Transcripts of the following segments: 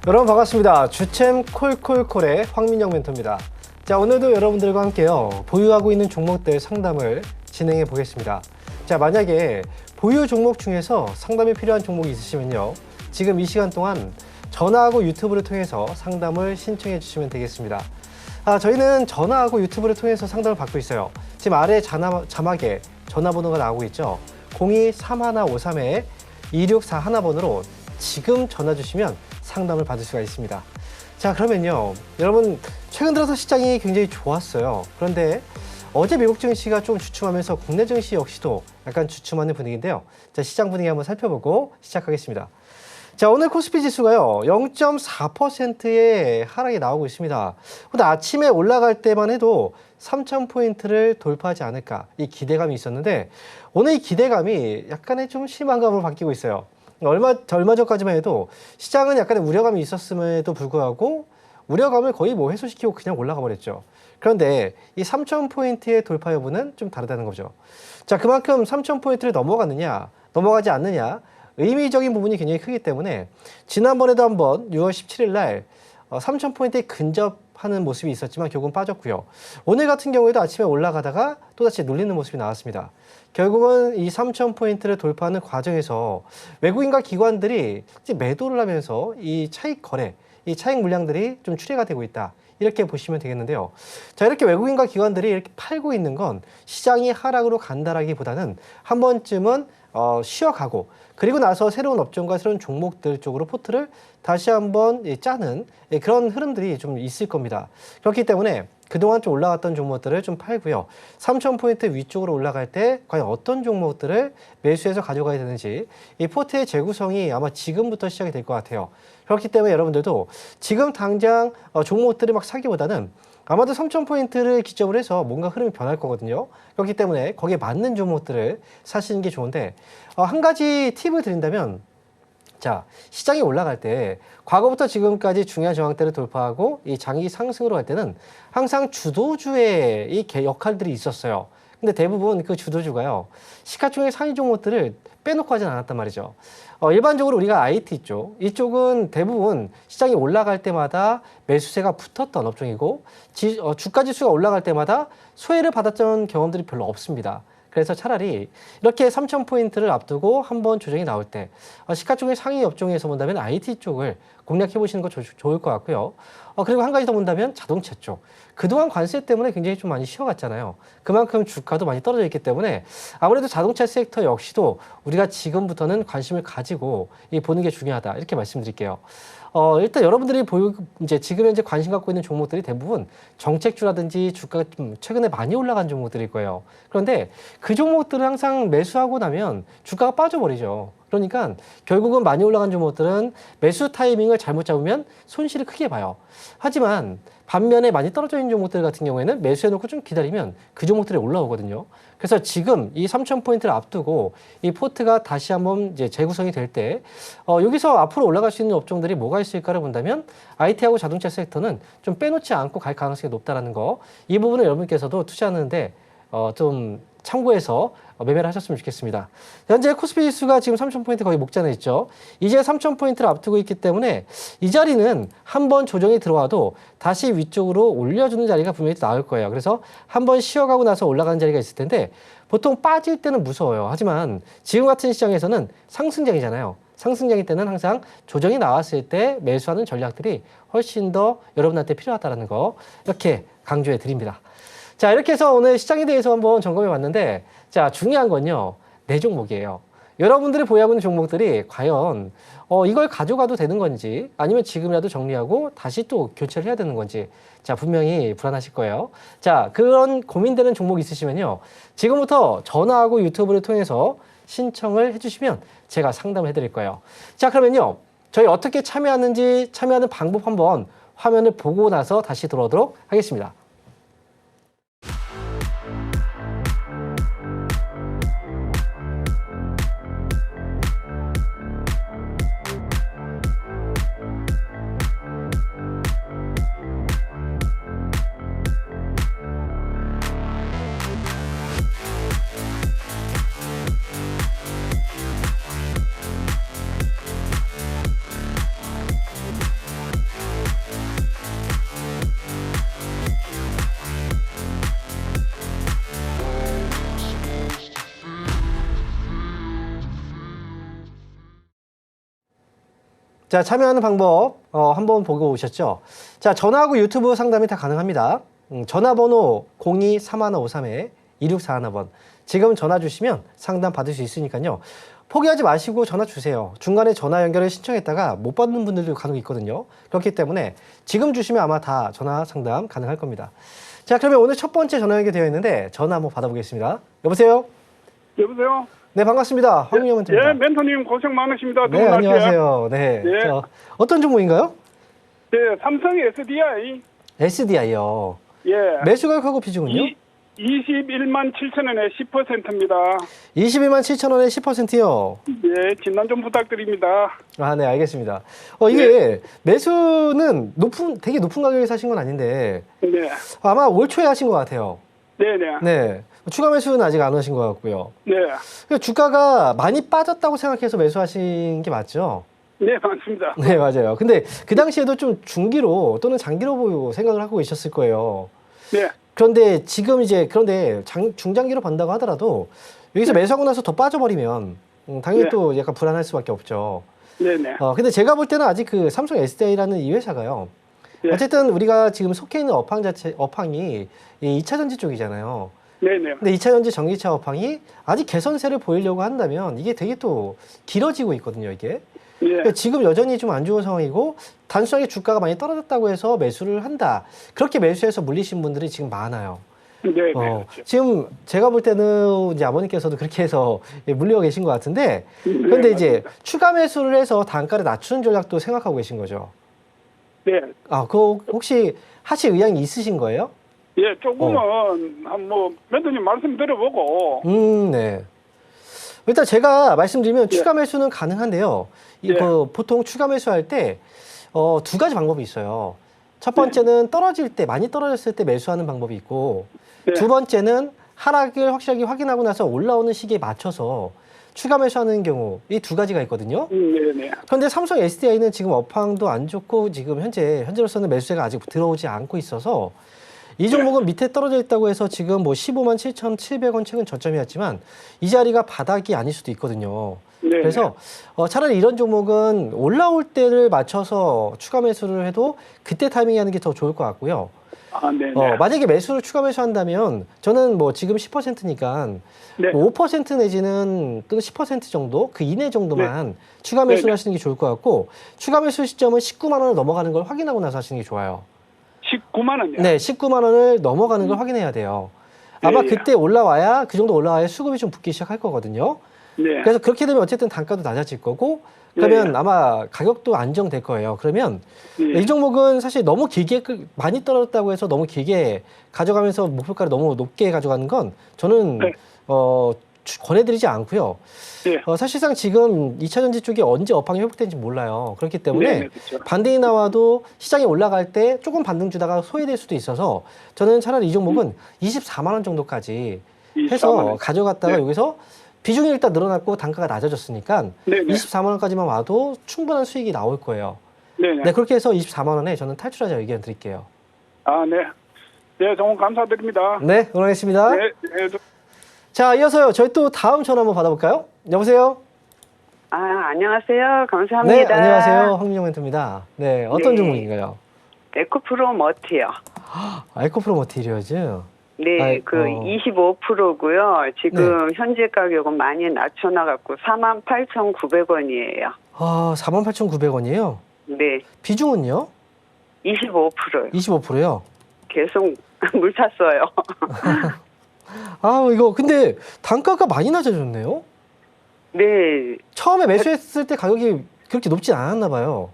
여러분 반갑습니다. 주챔 콜콜콜의 황민영 멘토입니다. 자, 오늘도 여러분들과 함께요, 보유하고 있는 종목들 상담을 진행해 보겠습니다. 자, 만약에 보유 종목 중에서 상담이 필요한 종목이 있으시면요, 지금 이 시간 동안 전화하고 유튜브를 통해서 상담을 신청해 주시면 되겠습니다. 저희는 전화하고 유튜브를 통해서 상담을 받고 있어요. 지금 아래 자막에 전화번호가 나오고 있죠. 023153-2641번으로 지금 전화 주시면 상담을 받을 수가 있습니다. 자, 그러면요, 여러분 최근 들어서 시장이 굉장히 좋았어요. 그런데 어제 미국 증시가 좀 주춤하면서 국내 증시 역시도 약간 주춤하는 분위기인데요. 자, 시장 분위기 한번 살펴보고 시작하겠습니다. 자, 오늘 코스피 지수가요 0.4%의 하락이 나오고 있습니다. 근데 아침에 올라갈 때만 해도 3,000포인트를 돌파하지 않을까, 이 기대감이 있었는데 오늘 이 기대감이 약간의 좀 실망감으로 바뀌고 있어요. 얼마 전까지만 해도 시장은 약간의 우려감이 있었음에도 불구하고 우려감을 거의 해소시키고 그냥 올라가 버렸죠. 그런데 이 3,000포인트의 돌파 여부는 좀 다르다는 거죠. 자, 그만큼 3,000포인트를 넘어가느냐, 넘어가지 않느냐, 의미적인 부분이 굉장히 크기 때문에 지난번에도 한번 6월 17일 날 3,000포인트에 근접하는 모습이 있었지만 결국은 빠졌고요. 오늘 같은 경우에도 아침에 올라가다가 또다시 눌리는 모습이 나왔습니다. 결국은 이 3,000포인트를 돌파하는 과정에서 외국인과 기관들이 매도를 하면서 이 차익 거래, 이 차익 물량들이 좀 출회가 되고 있다, 이렇게 보시면 되겠는데요. 자, 이렇게 외국인과 기관들이 이렇게 팔고 있는 건 시장이 하락으로 간다라기보다는 한 번쯤은 쉬어가고, 그리고 나서 새로운 업종과 새로운 종목들 쪽으로 포트를 다시 한번 짜는 그런 흐름들이 좀 있을 겁니다. 그렇기 때문에 그동안 좀 올라갔던 종목들을 좀 팔고요. 3,000포인트 위쪽으로 올라갈 때 과연 어떤 종목들을 매수해서 가져가야 되는지, 이 포트의 재구성이 아마 지금부터 시작이 될 것 같아요. 그렇기 때문에 여러분들도 지금 당장 종목들을 막 사기보다는 아마도 3,000포인트를 기점으로 해서 뭔가 흐름이 변할 거거든요. 그렇기 때문에 거기에 맞는 종목들을 사시는 게 좋은데, 한 가지 팁을 드린다면, 자, 시장이 올라갈 때 과거부터 지금까지 중요한 저항대를 돌파하고 이 장기 상승으로 갈 때는 항상 주도주의 이 역할들이 있었어요. 근데 대부분 그 주도주가요, 시가총액 상위 종목들을 빼놓고 하진 않았단 말이죠. 일반적으로 우리가 IT 쪽, 이쪽은 대부분 시장이 올라갈 때마다 매수세가 붙었던 업종이고, 주가 지수가 올라갈 때마다 소외를 받았던 경험들이 별로 없습니다. 그래서 차라리 이렇게 3,000포인트를 앞두고 한번 조정이 나올 때 시가총액 상위 업종에서 본다면 IT 쪽을 공략해 보시는 거 좋을 것 같고요. 그리고 한 가지 더 본다면 자동차 쪽. 그동안 관세 때문에 굉장히 좀 많이 쉬어갔잖아요. 그만큼 주가도 많이 떨어져 있기 때문에 아무래도 자동차 섹터 역시도 우리가 지금부터는 관심을 가지고 보는 게 중요하다, 이렇게 말씀드릴게요. 일단 여러분들이 지금 현재 관심 갖고 있는 종목들이 대부분 정책주라든지 주가가 좀 최근에 많이 올라간 종목들일 거예요. 그런데 그 종목들은 항상 매수하고 나면 주가가 빠져버리죠. 그러니까 결국은 많이 올라간 종목들은 매수 타이밍을 잘못 잡으면 손실을 크게 봐요. 하지만 반면에 많이 떨어져 있는 종목들 같은 경우에는 매수해놓고 좀 기다리면 그 종목들이 올라오거든요. 그래서 지금 이 3,000포인트를 앞두고 이 포트가 다시 한번 재구성이 될 때 여기서 앞으로 올라갈 수 있는 업종들이 뭐가 있을까를 본다면 IT하고 자동차 섹터는 좀 빼놓지 않고 갈 가능성이 높다는 거, 이 부분을 여러분께서도 투자하는데 좀 참고해서 매매를 하셨으면 좋겠습니다. 현재 코스피 지수가 지금 3,000포인트 거의 목전에 있죠. 이제 3,000포인트를 앞두고 있기 때문에 이 자리는 한번 조정이 들어와도 다시 위쪽으로 올려주는 자리가 분명히 나올 거예요. 그래서 한번 쉬어가고 나서 올라가는 자리가 있을 텐데 보통 빠질 때는 무서워요. 하지만 지금 같은 시장에서는 상승장이잖아요. 상승장일 때는 항상 조정이 나왔을 때 매수하는 전략들이 훨씬 더 여러분한테 필요하다는 거, 이렇게 강조해 드립니다. 자, 이렇게 해서 오늘 시장에 대해서 한번 점검해 봤는데, 자, 중요한 건요, 네 종목이에요. 여러분들이 보유하고 있는 종목들이 과연 이걸 가져가도 되는 건지, 아니면 지금이라도 정리하고 다시 또 교체를 해야 되는 건지, 자, 분명히 불안하실 거예요. 자, 그런 고민되는 종목 있으시면요, 지금부터 전화하고 유튜브를 통해서 신청을 해주시면 제가 상담을 해드릴 거예요. 자, 그러면요, 저희 어떻게 참여하는지, 참여하는 방법 한번 화면을 보고 나서 다시 돌아오도록 하겠습니다. 자, 참여하는 방법 한번 보고 오셨죠? 자, 전화하고 유튜브 상담이 다 가능합니다. 전화번호 02-3153-2641번. 지금 전화 주시면 상담 받을 수 있으니까요. 포기하지 마시고 전화 주세요. 중간에 전화 연결을 신청했다가 못 받는 분들도 간혹 있거든요. 그렇기 때문에 지금 주시면 아마 다 전화 상담 가능할 겁니다. 자, 그러면 오늘 첫 번째 전화 연결되어 있는데 전화 한번 받아보겠습니다. 여보세요? 여보세요? 네, 반갑습니다. 황민영 멘토입니다. 예, 멘토님 고생 많으십니다. 네, 안녕하세요. 네. 예. 자, 어떤 종목인가요? 네, 삼성 SDI. SDI요. 예. 매수가격하고 비중은요? 21만 7천 원에 10%입니다. 21만 7천 원에 10%요. 예, 진단 좀 부탁드립니다. 아, 네, 알겠습니다. 이게 매수는 되게 높은 가격에 사신 건 아닌데 네. 아마 올 초에 하신 것 같아요. 네네. 네. 추가 매수는 아직 안 하신 것 같고요. 네. 주가가 많이 빠졌다고 생각해서 매수하신 게 맞죠? 네, 맞습니다. 네, 맞아요. 근데 그 당시에도 좀 중기로 또는 장기로 보고 생각을 하고 계셨을 거예요. 네. 그런데 지금 그런데 중장기로 본다고 하더라도 여기서 매수하고 나서 더 빠져버리면 당연히 네. 또 약간 불안할 수밖에 없죠. 네네. 근데 제가 볼 때는 아직 그 삼성 SDI라는 이 회사가요. 네. 어쨌든 우리가 지금 속해 있는 업황이 이 2차 전지 쪽이잖아요. 네네. 근데 2차 전지 전기차 업황이 아직 개선세를 보이려고 한다면 이게 되게 또 길어지고 있거든요, 이게. 네. 그러니까 지금 여전히 좀 안 좋은 상황이고 단순하게 주가가 많이 떨어졌다고 해서 매수를 한다. 그렇게 매수해서 물리신 분들이 지금 많아요. 네. 지금 제가 볼 때는 이제 아버님께서도 그렇게 해서 물려 계신 것 같은데 그런데 이제 맞습니다. 추가 매수를 해서 단가를 낮추는 전략도 생각하고 계신 거죠. 네. 그거 혹시 하실 의향이 있으신 거예요? 예, 조금은 멘토님 말씀 들어보고. 네. 일단 제가 말씀드리면 예. 추가 매수는 가능한데요. 예. 보통 추가 매수할 때 두 가지 방법이 있어요. 첫 번째는 떨어질 때, 많이 떨어졌을 때 매수하는 방법이 있고, 네. 두 번째는 하락을 확실하게 확인하고 나서 올라오는 시기에 맞춰서 추가 매수하는 경우, 이 두 가지가 있거든요. 네네. 그런데 삼성 SDI는 지금 업황도 안 좋고 지금 현재로서는 매수세가 아직 들어오지 않고 있어서 이 종목은 밑에 떨어져 있다고 해서 지금 뭐 15만 7,700원 최근 저점이었지만 이 자리가 바닥이 아닐 수도 있거든요. 네네. 그래서 차라리 이런 종목은 올라올 때를 맞춰서 추가 매수를 해도 그때 타이밍에 하는 게 더 좋을 것 같고요. 아, 네네. 만약에 추가 매수한다면 저는 뭐 지금 10%니까 네. 5% 내지는 또는 10% 정도 그 이내 정도만 추가 매수를 네네. 하시는 게 좋을 것 같고 추가 매수 시점은 19만 원을 넘어가는 걸 확인하고 나서 하시는 게 좋아요. 19만 원이요? 네, 19만 원을 넘어가는 걸 확인해야 돼요. 아마 예. 그때 올라와야 그 정도 올라와야 수급이 좀 붙기 시작할 거거든요. 네. 그래서 그렇게 되면 어쨌든 단가도 낮아질 거고 그러면 아마 가격도 안정될 거예요. 그러면 네. 이 종목은 사실 너무 길게 많이 떨어졌다고 해서 너무 길게 가져가면서 목표가를 너무 높게 가져가는 건 저는 네. 권해드리지 않고요. 네. 사실상 지금 2차 전지 쪽이 언제 업황이 회복되는지 몰라요. 그렇기 때문에 네, 그렇죠. 반등이 나와도 시장이 올라갈 때 조금 반등 주다가 소외될 수도 있어서 저는 차라리 이 종목은 24만 원 정도까지 24만 해서 원. 가져갔다가 네. 여기서 비중이 일단 늘어났고 단가가 낮아졌으니까 네네. 24만 원까지만 와도 충분한 수익이 나올 거예요. 네네. 네, 그렇게 해서 24만 원에 저는 탈출하자 의견 드릴게요. 아, 네. 네, 정말 감사드립니다. 네, 응원하겠습니다. 네, 네. 자, 이어서요. 저희 또 다음 전화 한번 받아볼까요? 여보세요? 안녕하세요. 감사합니다. 네, 안녕하세요. 황민영 멘토입니다. 네, 어떤 네. 종목인가요? 에코프로 머티요. 알코프로 머티리얼즈. 네, 25%고요. 지금 현재 가격은 많이 낮춰나갔고 48,900원이에요. 48,900원이에요? 네, 비중은요? 25%요. 25%요? 계속 물 탔어요. 이거 근데 단가가 많이 낮아졌네요? 네, 처음에 매수했을 때 가격이 그렇게 높지 않았나 봐요.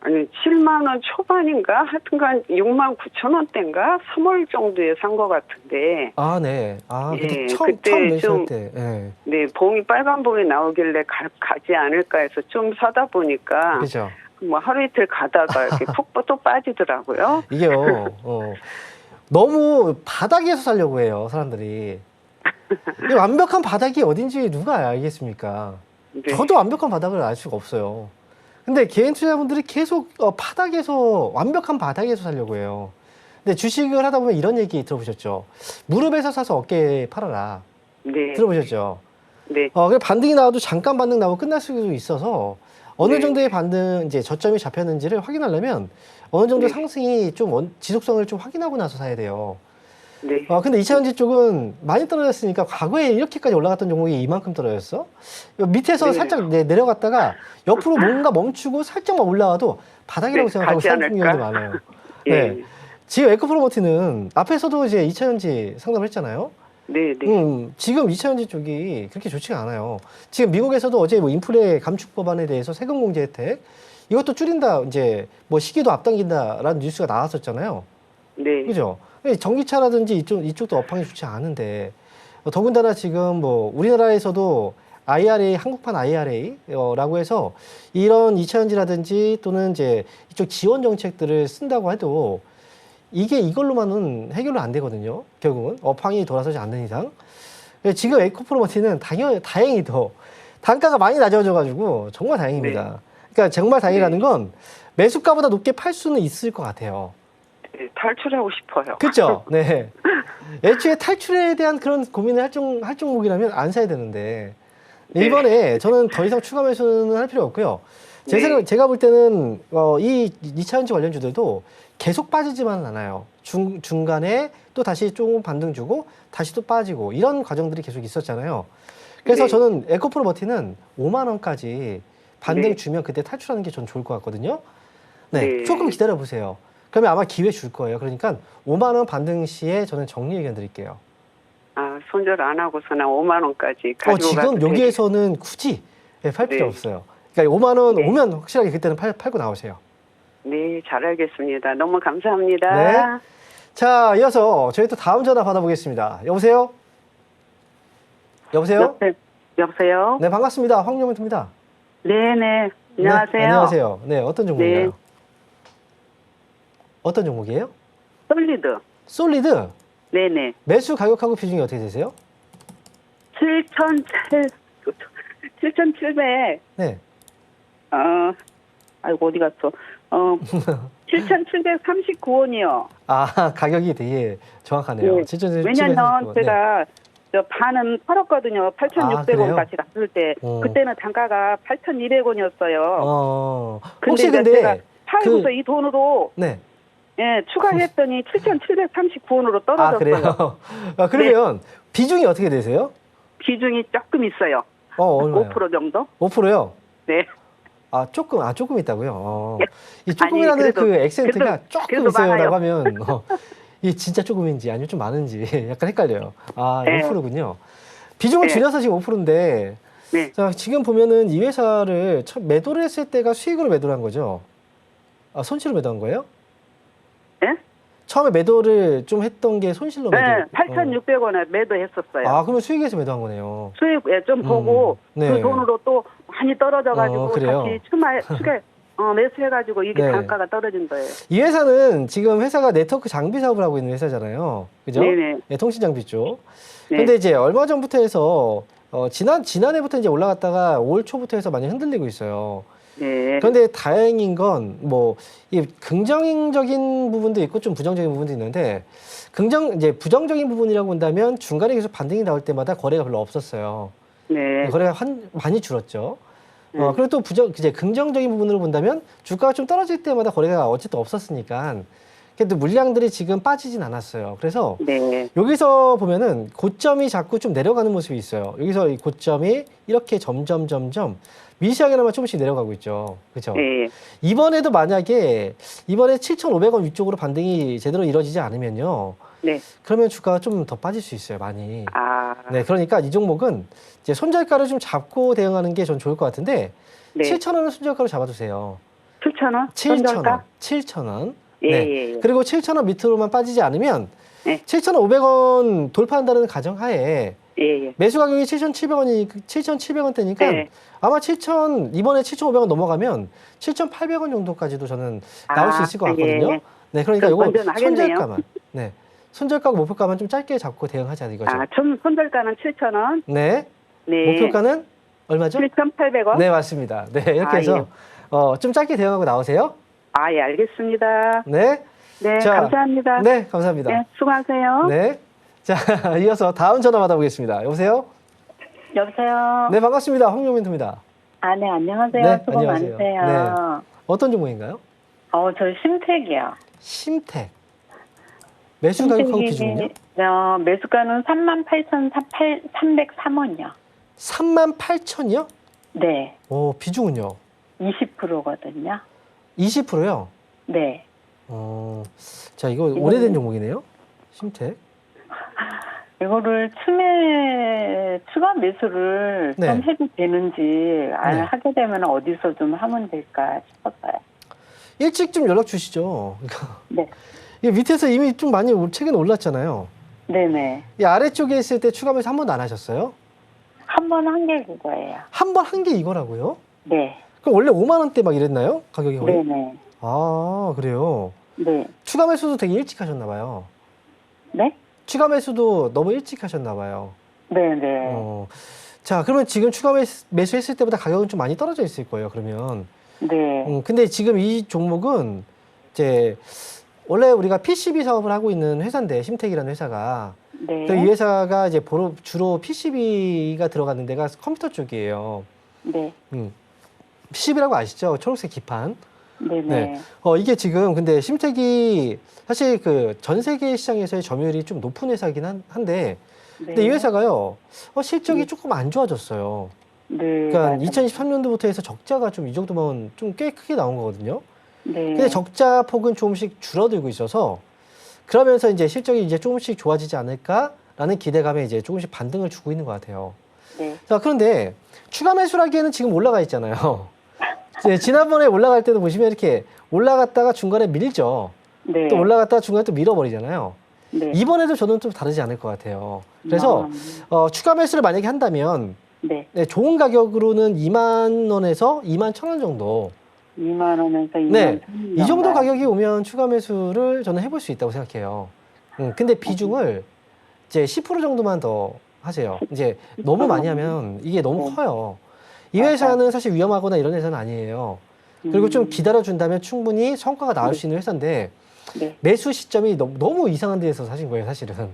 아니 7만 원 초반인가? 하여튼간 6만 9천 원대인가? 3월 정도에 산 것 같은데. 네. 예, 처음 그때 매수할 좀- 때. 예. 네, 빨간 봉이 나오길래 가지 않을까 해서 좀 사다 보니까 그죠. 뭐 하루 이틀 가다가 이렇게 푹 또 빠지더라고요. 이게요, 너무 바닥에서 살려고 해요, 사람들이. 이 완벽한 바닥이 어딘지 누가 알겠습니까? 네. 저도 완벽한 바닥을 알 수가 없어요. 근데 개인 투자자분들이 계속 완벽한 바닥에서 살려고 해요. 근데 주식을 하다 보면 이런 얘기 들어보셨죠? 무릎에서 사서 어깨에 팔아라. 네. 들어보셨죠? 네. 반등이 나와도 잠깐 반등 나오고 끝날 수도 있어서 어느 네. 정도의 반등, 이제 저점이 잡혔는지를 확인하려면 어느 정도 네. 상승이 좀 지속성을 좀 확인하고 나서 사야 돼요. 네. 근데 2차전지 쪽은 많이 떨어졌으니까 과거에 이렇게까지 올라갔던 종목이 이만큼 떨어졌어? 밑에서 네. 살짝 내려갔다가 옆으로 뭔가 멈추고 살짝만 올라와도 바닥이라고 네, 생각하고 가지 사는 않을까? 경우도 많아요. 예. 네. 지금 에코프로머티는 앞에서도 이제 2차전지 상담을 했잖아요. 네, 네. 지금 2차전지 쪽이 그렇게 좋지가 않아요. 지금 미국에서도 어제 뭐 인플레 감축 법안에 대해서 세금 공제 혜택 이것도 줄인다, 이제 뭐 시기도 앞당긴다라는 뉴스가 나왔었잖아요. 네. 그죠? 전기차라든지 이쪽도 업황이 좋지 않은데, 더군다나 지금 뭐 우리나라에서도 IRA, 한국판 IRA라고 해서 이런 2차전지라든지 또는 이제 이쪽 지원 정책들을 쓴다고 해도 이게 이걸로만은 해결은 안 되거든요. 결국은 업황이 돌아서지 않는 이상. 지금 에코프로머티는 다행히도 단가가 많이 낮아져가지고 정말 다행입니다. 그러니까 정말 다행이라는 건 매수가보다 높게 팔 수는 있을 것 같아요. 네, 탈출하고 싶어요. 그렇죠? 네. 애초에 탈출에 대한 그런 고민을 할 종목이라면 안 사야 되는데 네. 이번에 저는 더 이상 추가 매수는 할 필요 없고요. 네. 제가 볼 때는 이 2차전지 관련주들도 계속 빠지지만은 않아요. 중간에 또 다시 조금 반등 주고 다시 또 빠지고 이런 과정들이 계속 있었잖아요. 그래서 네. 저는 에코프로머티는 5만 원까지 반등 네. 주면 그때 탈출하는 게 전 좋을 것 같거든요. 네, 네. 조금 기다려 보세요. 그러면 아마 기회 줄 거예요. 그러니까 5만 원 반등 시에 저는 정리 의견 드릴게요. 아, 손절 안 하고서나 5만 원까지 가지고 지금 가도 여기에서는 굳이 팔 필요 네. 없어요. 그러니까 5만 원 네. 오면 확실하게 그때는 팔고 나오세요. 네, 잘 알겠습니다. 너무 감사합니다. 네. 자, 이어서 저희 또 다음 전화 받아보겠습니다. 여보세요? 여보세요? 여보세요? 네, 반갑습니다. 황영민입니다. 네네. 안녕하세요. 네, 안녕하세요. 네, 어떤 종목인가요? 네. 어떤 종목이에요? 솔리드. 솔리드. 네네. 매수 가격하고 비중이 어떻게 되세요? 7,700. 네. 아이고, 어디 갔어? 7,739원이요. 아, 가격이 되게 정확하네요. 네. 7,739원. 왜냐면 제가 저 반은 팔았거든요. 8,600원까지 갔을 때. 그때는 단가가 8,200원이었어요. 혹시 근데 근데 제가 팔고서 이 돈으로 네. 예, 추가했더니 7,739원으로 아, 떨어졌어요. 그래요? 그러면 비중이 어떻게 되세요? 비중이 조금 있어요. 얼마요? 5% 정도? 5%요? 네. 조금 있다고요? 예. 이 조금이라는 아니, 그래도- 그 액센트가 그래도- 조금 그래도 있어요라고 많아요. 하면 이게 진짜 조금인지 아니면 좀 많은지 약간 헷갈려요. 네. 5%군요. 비중을 네. 줄여서 지금 5%인데 네. 자, 지금 보면은 이 회사를 매도를 했을 때가 수익으로 매도를 한 거죠? 손실로 매도한 거예요? 예? 처음에 매도를 좀 했던 게 손실로 매도. 네, 8,600원에 매도했었어요. 그러면 수익에서 매도한 거네요. 수익 좀 보고 네. 그 돈으로 또 많이 떨어져가지고 그래요? 다시 추가 매수해가지고 이게 네. 단가가 떨어진 거예요. 이 회사는 지금 회사가 네트워크 장비 사업을 하고 있는 회사잖아요. 그죠? 네네. 네, 통신 장비 쪽. 네. 근데 이제 얼마 전부터 해서 지난해부터 이제 올라갔다가 올 초부터 해서 많이 흔들리고 있어요. 네. 그런데 다행인 건 뭐 이 긍정적인 부분도 있고 좀 부정적인 부분도 있는데 이제 부정적인 부분이라고 본다면 중간에 계속 반등이 나올 때마다 거래가 별로 없었어요. 네. 거래가 많이 줄었죠. 네. 그리고 또 이제 긍정적인 부분으로 본다면 주가가 좀 떨어질 때마다 거래가 어쨌든 없었으니까 그래도 물량들이 지금 빠지진 않았어요. 그래서 네. 여기서 보면은 고점이 자꾸 좀 내려가는 모습이 있어요. 여기서 이 고점이 이렇게 점점 미시하게나마 조금씩 내려가고 있죠. 그렇죠? 네. 이번에도 만약에 이번에 7,500원 위쪽으로 반등이 제대로 이루어지지 않으면요. 네. 그러면 주가가 좀 더 빠질 수 있어요. 많이. 아. 네, 그러니까 이 종목은 이제 손절가를 좀 잡고 대응하는 게 전 좋을 것 같은데 네. 7,000원은 손절가로 잡아두세요. 7,000원? 7,000원. 7,000원. 예, 네. 예, 예. 그리고 7,000원 밑으로만 빠지지 않으면 네. 7,500원 돌파한다는 가정하에 예, 예. 매수 가격이 7,700원대니까 네. 아마 이번에 7,500원 넘어가면 7,800원 정도까지도 저는 나올 수 있을 것 같거든요. 예. 네, 그러니까 그럼 이거 건전하겠네요. 손절가만. 네. 손절가하고 목표가만 좀 짧게 잡고 대응하자 이거죠. 손절가는 7,000원. 네. 네. 목표가는 얼마죠? 7,800원. 네, 맞습니다. 네, 이렇게 해서 좀 짧게 대응하고 나오세요. 예, 알겠습니다. 네. 네, 자, 감사합니다. 네, 감사합니다. 네, 수고하세요. 네. 자, 이어서 다음 전화 받아보겠습니다. 여보세요? 여보세요. 네, 반갑습니다. 황용민입니다. 네, 안녕하세요. 네, 수고 안녕하세요. 많으세요. 어떤 종목인가요? 저 심택이요. 심택. 매수 가격하고 비중은요? 매수가는 38,303원이요. 38,000이요? 네, 비중은요? 20%거든요. 20%요? 네. 자, 이거 오래된 종목이네요. 심택. 이거를 추가 매수를 네. 좀 해도 되는지, 네. 하게 되면 어디서 좀 하면 될까 싶었어요. 일찍 좀 연락 주시죠. 네. 이 밑에서 이미 좀 많이 최근에 올랐잖아요. 네네. 이 아래쪽에 있을 때 추가 매수 한 번도 안 하셨어요? 한 번 한 게 그거예요. 한 번 한 게 이거라고요? 네. 그럼 원래 5만 원대 막 이랬나요? 가격이 거의? 네네. 아, 그래요. 네. 추가 매수도 되게 일찍 하셨나 봐요. 네? 추가 매수도 너무 일찍 하셨나 봐요. 네네. 자, 그러면 지금 추가 매수했을 때보다 가격은 좀 많이 떨어져 있을 거예요, 그러면. 네. 근데 지금 이 종목은 이제 원래 우리가 PCB 사업을 하고 있는 회사인데, 심택이라는 회사가. 네. 이 회사가 이제 주로 PCB가 들어가는 데가 컴퓨터 쪽이에요. 네. PCB라고 아시죠? 초록색 기판. 네네. 네. 이게 지금 근데 심택이 사실 그 전 세계 시장에서의 점유율이 좀 높은 회사긴 한데, 근데 이 회사가요, 실적이 네. 조금 안 좋아졌어요. 네. 그러니까 맞아요. 2023년도부터 해서 적자가 좀 이 정도면 좀 꽤 크게 나온 거거든요. 네. 근데 적자 폭은 조금씩 줄어들고 있어서 그러면서 이제 실적이 이제 조금씩 좋아지지 않을까라는 기대감에 이제 조금씩 반등을 주고 있는 것 같아요. 네. 자, 그런데 추가 매수라기에는 지금 올라가 있잖아요. 이제 지난번에 올라갈 때도 보시면 이렇게 올라갔다가 중간에 밀죠. 네. 또 올라갔다가 중간에 또 밀어버리잖아요. 네. 이번에도 저는 좀 다르지 않을 것 같아요. 그래서 추가 매수를 만약에 한다면 네. 네, 좋은 가격으로는 2만 원에서 2만 1천 원 정도. 2만 원에서 2만 네, 원. 이 정도 가격이 오면 추가 매수를 저는 해볼 수 있다고 생각해요. 근데 비중을 이제 10% 정도만 더 하세요. 이제 너무 많이 하면 이게 너무 네. 커요. 이 회사는 사실 위험하거나 이런 회사는 아니에요. 그리고 좀 기다려준다면 충분히 성과가 나올 수 있는 회사인데 네. 매수 시점이 너무 이상한 데에서 사신 거예요, 사실은.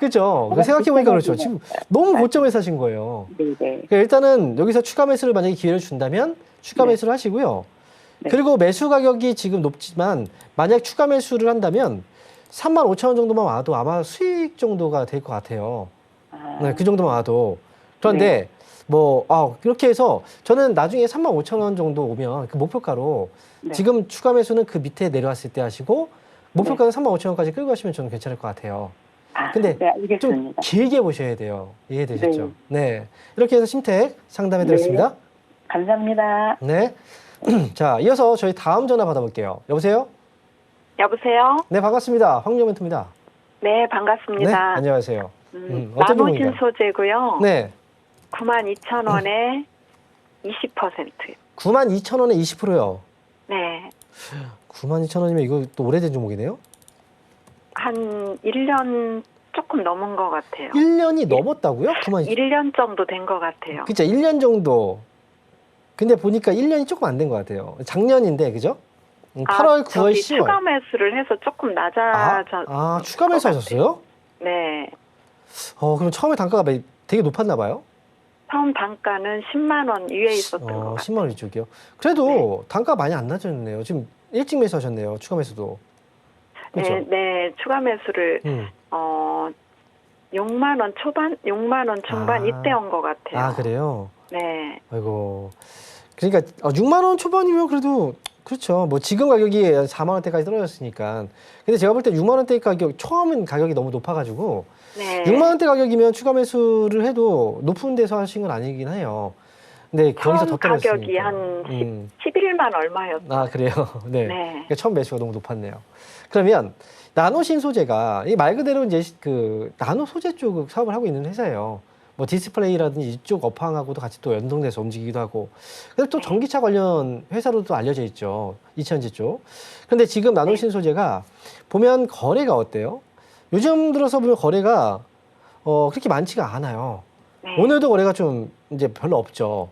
그죠? 생각해보니까 그렇죠. 지금 너무 고점에 사신 거예요. 네. 그러니까 일단은 여기서 추가 매수를 만약에 기회를 준다면 추가 네. 매수를 하시고요. 네. 그리고 매수 가격이 지금 높지만 만약 추가 매수를 한다면 3만 5천 원 정도만 와도 아마 수익 정도가 될 것 같아요. 네, 그 정도만 와도. 그런데 그렇게 해서 저는 나중에 3만 5천 원 정도 오면 그 목표가로 네. 지금 추가 매수는 그 밑에 내려왔을 때 하시고 목표가는 3만 5천 원까지 끌고 가시면 저는 괜찮을 것 같아요. 근데 네, 알겠습니다. 좀 길게 보셔야 돼요. 이해되셨죠? 네. 이렇게 해서 심택 상담해 드렸습니다. 감사합니다. 네. 자, 이어서 저희 다음 전화 받아볼게요. 여보세요? 여보세요? 네, 반갑습니다. 황영 멘토입니다. 네, 네, 반갑습니다. 안녕하세요. 어떤 나노진 종목인가요? 소재고요. 네. 92,000원에 20%요. 92,000원에 20%요. 네. 92,000원이면 이거 또 오래된 종목이네요? 한 1년 조금 넘은 것 같아요. 1년이 넘었다고요? 92,000원. 1년 정도 된 것 같아요. 그쵸, 1년 정도. 근데 보니까 1년이 조금 안 된 것 같아요. 작년인데, 그죠? 8월, 9월, 저기 10월. 추가 매수를 해서 조금 낮아져. 추가 매수 하셨어요? 네. 그럼 처음에 단가가 되게 높았나 봐요? 처음 단가는 10만 원 위에 있었던 것 같아요. 10만 원 이쪽이요. 그래도 단가 많이 안 낮아졌네요. 지금 일찍 매수하셨네요. 추가 매수도. 그렇죠? 네, 추가 매수를 6만 원 초반, 6만 원 중반 이때 온 것 같아요. 그래요? 네. 아이고. 그러니까 6만 원 초반이면 그래도 그렇죠. 뭐 지금 가격이 4만 원대까지 떨어졌으니까. 근데 제가 볼 때 6만 원대 가격 처음은 가격이 너무 높아가지고 네. 6만 원대 가격이면 추가 매수를 해도 높은 데서 하신 건 아니긴 해요. 근데 거기서 더 떨어졌으니까. 가격이 한 11만 얼마였어요. 그래요? 네. 네. 그러니까 처음 매수가 너무 높았네요. 그러면 나노신 소재가 이 말 그대로 이제 그 나노 소재 쪽 사업을 하고 있는 회사예요. 뭐 디스플레이라든지 이쪽 업황하고도 같이 또 연동돼서 움직이기도 하고. 근데 또 전기차 관련 회사로도 알려져 있죠. 이천지 쪽. 그런데 지금 나노신 소재가 보면 거래가 어때요? 요즘 들어서 보면 거래가 그렇게 많지가 않아요. 네. 오늘도 거래가 좀 이제 별로 없죠.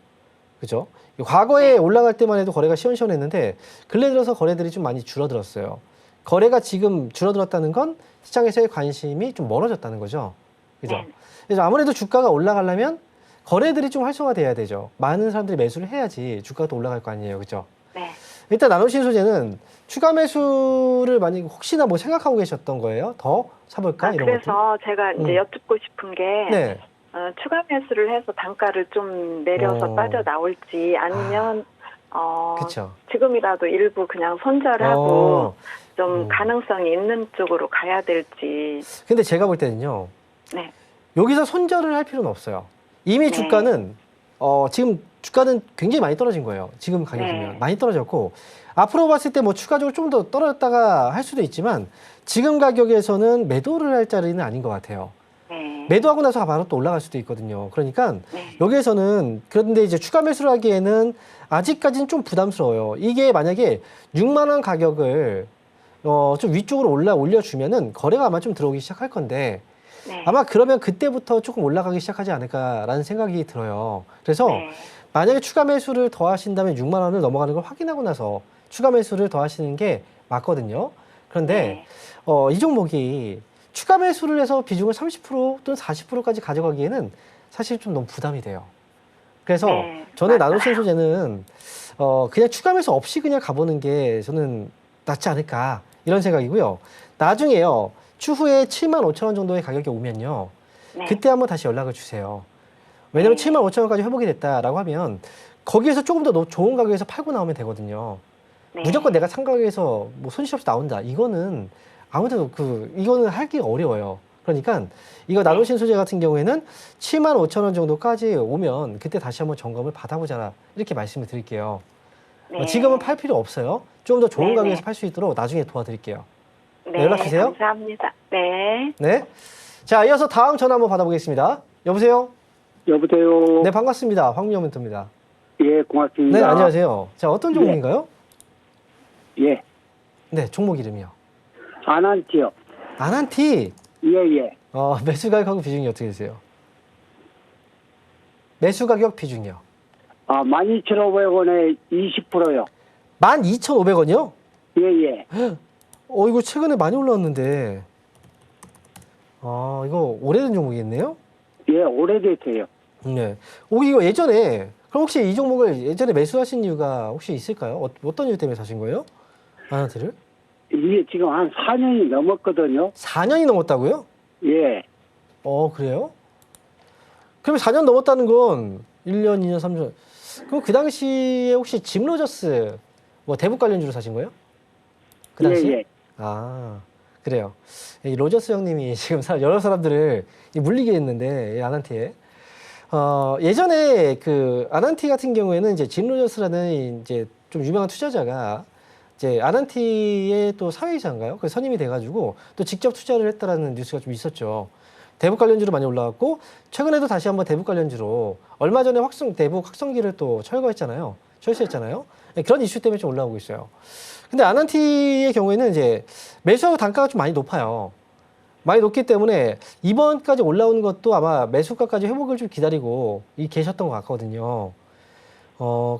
그죠? 과거에 올라갈 때만 해도 거래가 시원시원했는데 근래 들어서 거래들이 좀 많이 줄어들었어요. 거래가 지금 줄어들었다는 건 시장에서의 관심이 좀 멀어졌다는 거죠. 그죠? 네. 그래서 아무래도 주가가 올라가려면 거래들이 좀 활성화돼야 되죠. 많은 사람들이 매수를 해야지 주가가 또 올라갈 거 아니에요. 그죠? 네. 일단 나누신 소재는 추가 매수를 만약 혹시나 뭐 생각하고 계셨던 거예요? 더 사볼까? 이런 것들? 그래서 제가 이제 여쭙고 싶은 게 네. 추가 매수를 해서 단가를 좀 내려서 빠져나올지 아니면 그쵸. 지금이라도 일부 그냥 손절하고 좀 음. 가능성이 있는 쪽으로 가야 될지. 근데 제가 볼 때는요. 네. 여기서 손절을 할 필요는 없어요. 이미 네. 주가는 지금 주가는 굉장히 많이 떨어진 거예요. 지금 가격이면 네. 많이 떨어졌고 앞으로 봤을 때 뭐 추가적으로 좀 더 떨어졌다가 할 수도 있지만 지금 가격에서는 매도를 할 자리는 아닌 것 같아요. 네. 매도하고 나서 바로 또 올라갈 수도 있거든요. 그러니까 네. 여기에서는 그런데 이제 추가 매수를 하기에는 아직까지는 좀 부담스러워요. 이게 만약에 6만 원 가격을 좀 위쪽으로 올려주면은 거래가 아마 좀 들어오기 시작할 건데 네. 아마 그러면 그때부터 조금 올라가기 시작하지 않을까라는 생각이 들어요. 그래서 네. 만약에 추가 매수를 더 하신다면 6만 원을 넘어가는 걸 확인하고 나서 추가 매수를 더 하시는 게 맞거든요. 그런데 이 종목이 추가 매수를 해서 비중을 30% 또는 40%까지 가져가기에는 사실 좀 너무 부담이 돼요. 그래서 네, 저는 맞아요. 나누신 소재는 그냥 추가 매수 없이 그냥 가보는 게 저는 낫지 않을까 이런 생각이고요. 나중에요. 추후에 7만 5천 원 정도의 가격이 오면요. 네. 그때 한번 다시 연락을 주세요. 왜냐면 네. 7만 5천 원까지 회복이 됐다라고 하면 거기에서 조금 더 좋은 가격에서 팔고 나오면 되거든요. 네. 무조건 내가 산 가격에서 뭐 손실 없이 나온다. 이거는 아무데도 이거는 하기가 어려워요. 그러니까 이거 나누신 소재 같은 경우에는 7만 5천 원 정도까지 오면 그때 다시 한번 점검을 받아보자라 이렇게 말씀을 드릴게요. 네. 지금은 팔 필요 없어요. 좀 더 좋은 네, 가격에서 네. 팔 수 있도록 나중에 도와드릴게요. 네. 연락 주세요. 감사합니다. 네. 네. 자, 이어서 다음 전화 한번 받아보겠습니다. 여보세요? 여보세요. 네, 반갑습니다. 황미영 멘토입니다. 예, 고맙습니다. 네, 안녕하세요. 자, 어떤 종목인가요? 예, 네, 종목 이름이요. 아난티요. 아난티. 예. 매수 가격하고 비중이 어떻게 되세요? 매수 가격 비중이요. 12,500원에 20%요. 12,500원이요? 예. 이거 최근에 많이 올라왔는데. 이거 오래된 종목이겠네요? 예, 오래됐어요. 네. 이거 예전에, 그럼 혹시 이 종목을 예전에 매수하신 이유가 혹시 있을까요? 어떤 이유 때문에 사신 거예요? 아난티를? 이게 지금 한 4년이 넘었거든요. 4년이 넘었다고요? 예. 그래요? 그러면 4년 넘었다는 건 1년, 2년, 3년. 그럼 그 당시에 혹시 짐 로저스 뭐 대북 관련주로 사신 거예요? 그 당시? 예. 그래요. 이 로저스 형님이 지금 여러 사람들을 물리게 했는데, 이 아난티에. 예전에 그 아난티 같은 경우에는 이제 짐 로저스라는 이제 좀 유명한 투자자가 이제 아난티의 또 사회이사인가요? 그 선임이 돼가지고 또 직접 투자를 했다라는 뉴스가 좀 있었죠. 대북 관련주로 많이 올라왔고 최근에도 다시 한번 대북 관련주로 얼마 전에 대북 확성기를 또 철수했잖아요. 네, 그런 이슈 때문에 좀 올라오고 있어요. 근데 아난티의 경우에는 이제 매수하고 단가가 좀 많이 높아요. 많이 높기 때문에 이번까지 올라오는 것도 아마 매수가까지 회복을 좀 기다리고 계셨던 것 같거든요.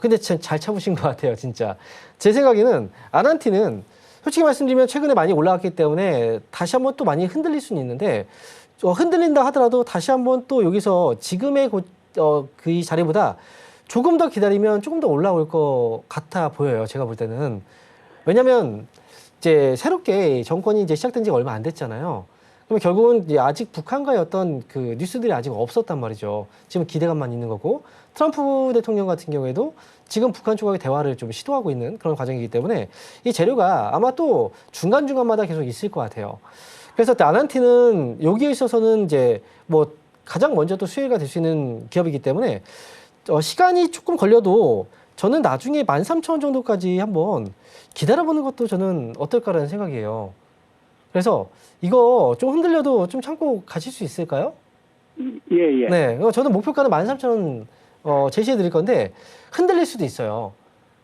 근데 잘 참으신 것 같아요, 진짜. 제 생각에는 아난티는 솔직히 말씀드리면 최근에 많이 올라왔기 때문에 다시 한번 또 많이 흔들릴 수는 있는데 흔들린다 하더라도 다시 한번 또 여기서 지금의 그 자리보다 조금 더 기다리면 조금 더 올라올 것 같아 보여요. 제가 볼 때는. 왜냐면 이제 새롭게 정권이 이제 시작된 지가 얼마 안 됐잖아요. 그러면 결국은 이제 아직 북한과의 어떤 그 뉴스들이 아직 없었단 말이죠. 지금 기대감만 있는 거고 트럼프 대통령 같은 경우에도 지금 북한 쪽하고 대화를 좀 시도하고 있는 그런 과정이기 때문에 이 재료가 아마 또 중간중간마다 계속 있을 것 같아요. 그래서 아난티는 여기에 있어서는 이제 뭐 가장 먼저 또 수혜가 될 수 있는 기업이기 때문에 시간이 조금 걸려도 저는 나중에 13,000원 정도까지 한번 기다려보는 것도 저는 어떨까라는 생각이에요. 그래서 이거 좀 흔들려도 좀 참고 가실 수 있을까요? 예. 네, 저는 목표가는 13,000원 제시해 드릴 건데 흔들릴 수도 있어요.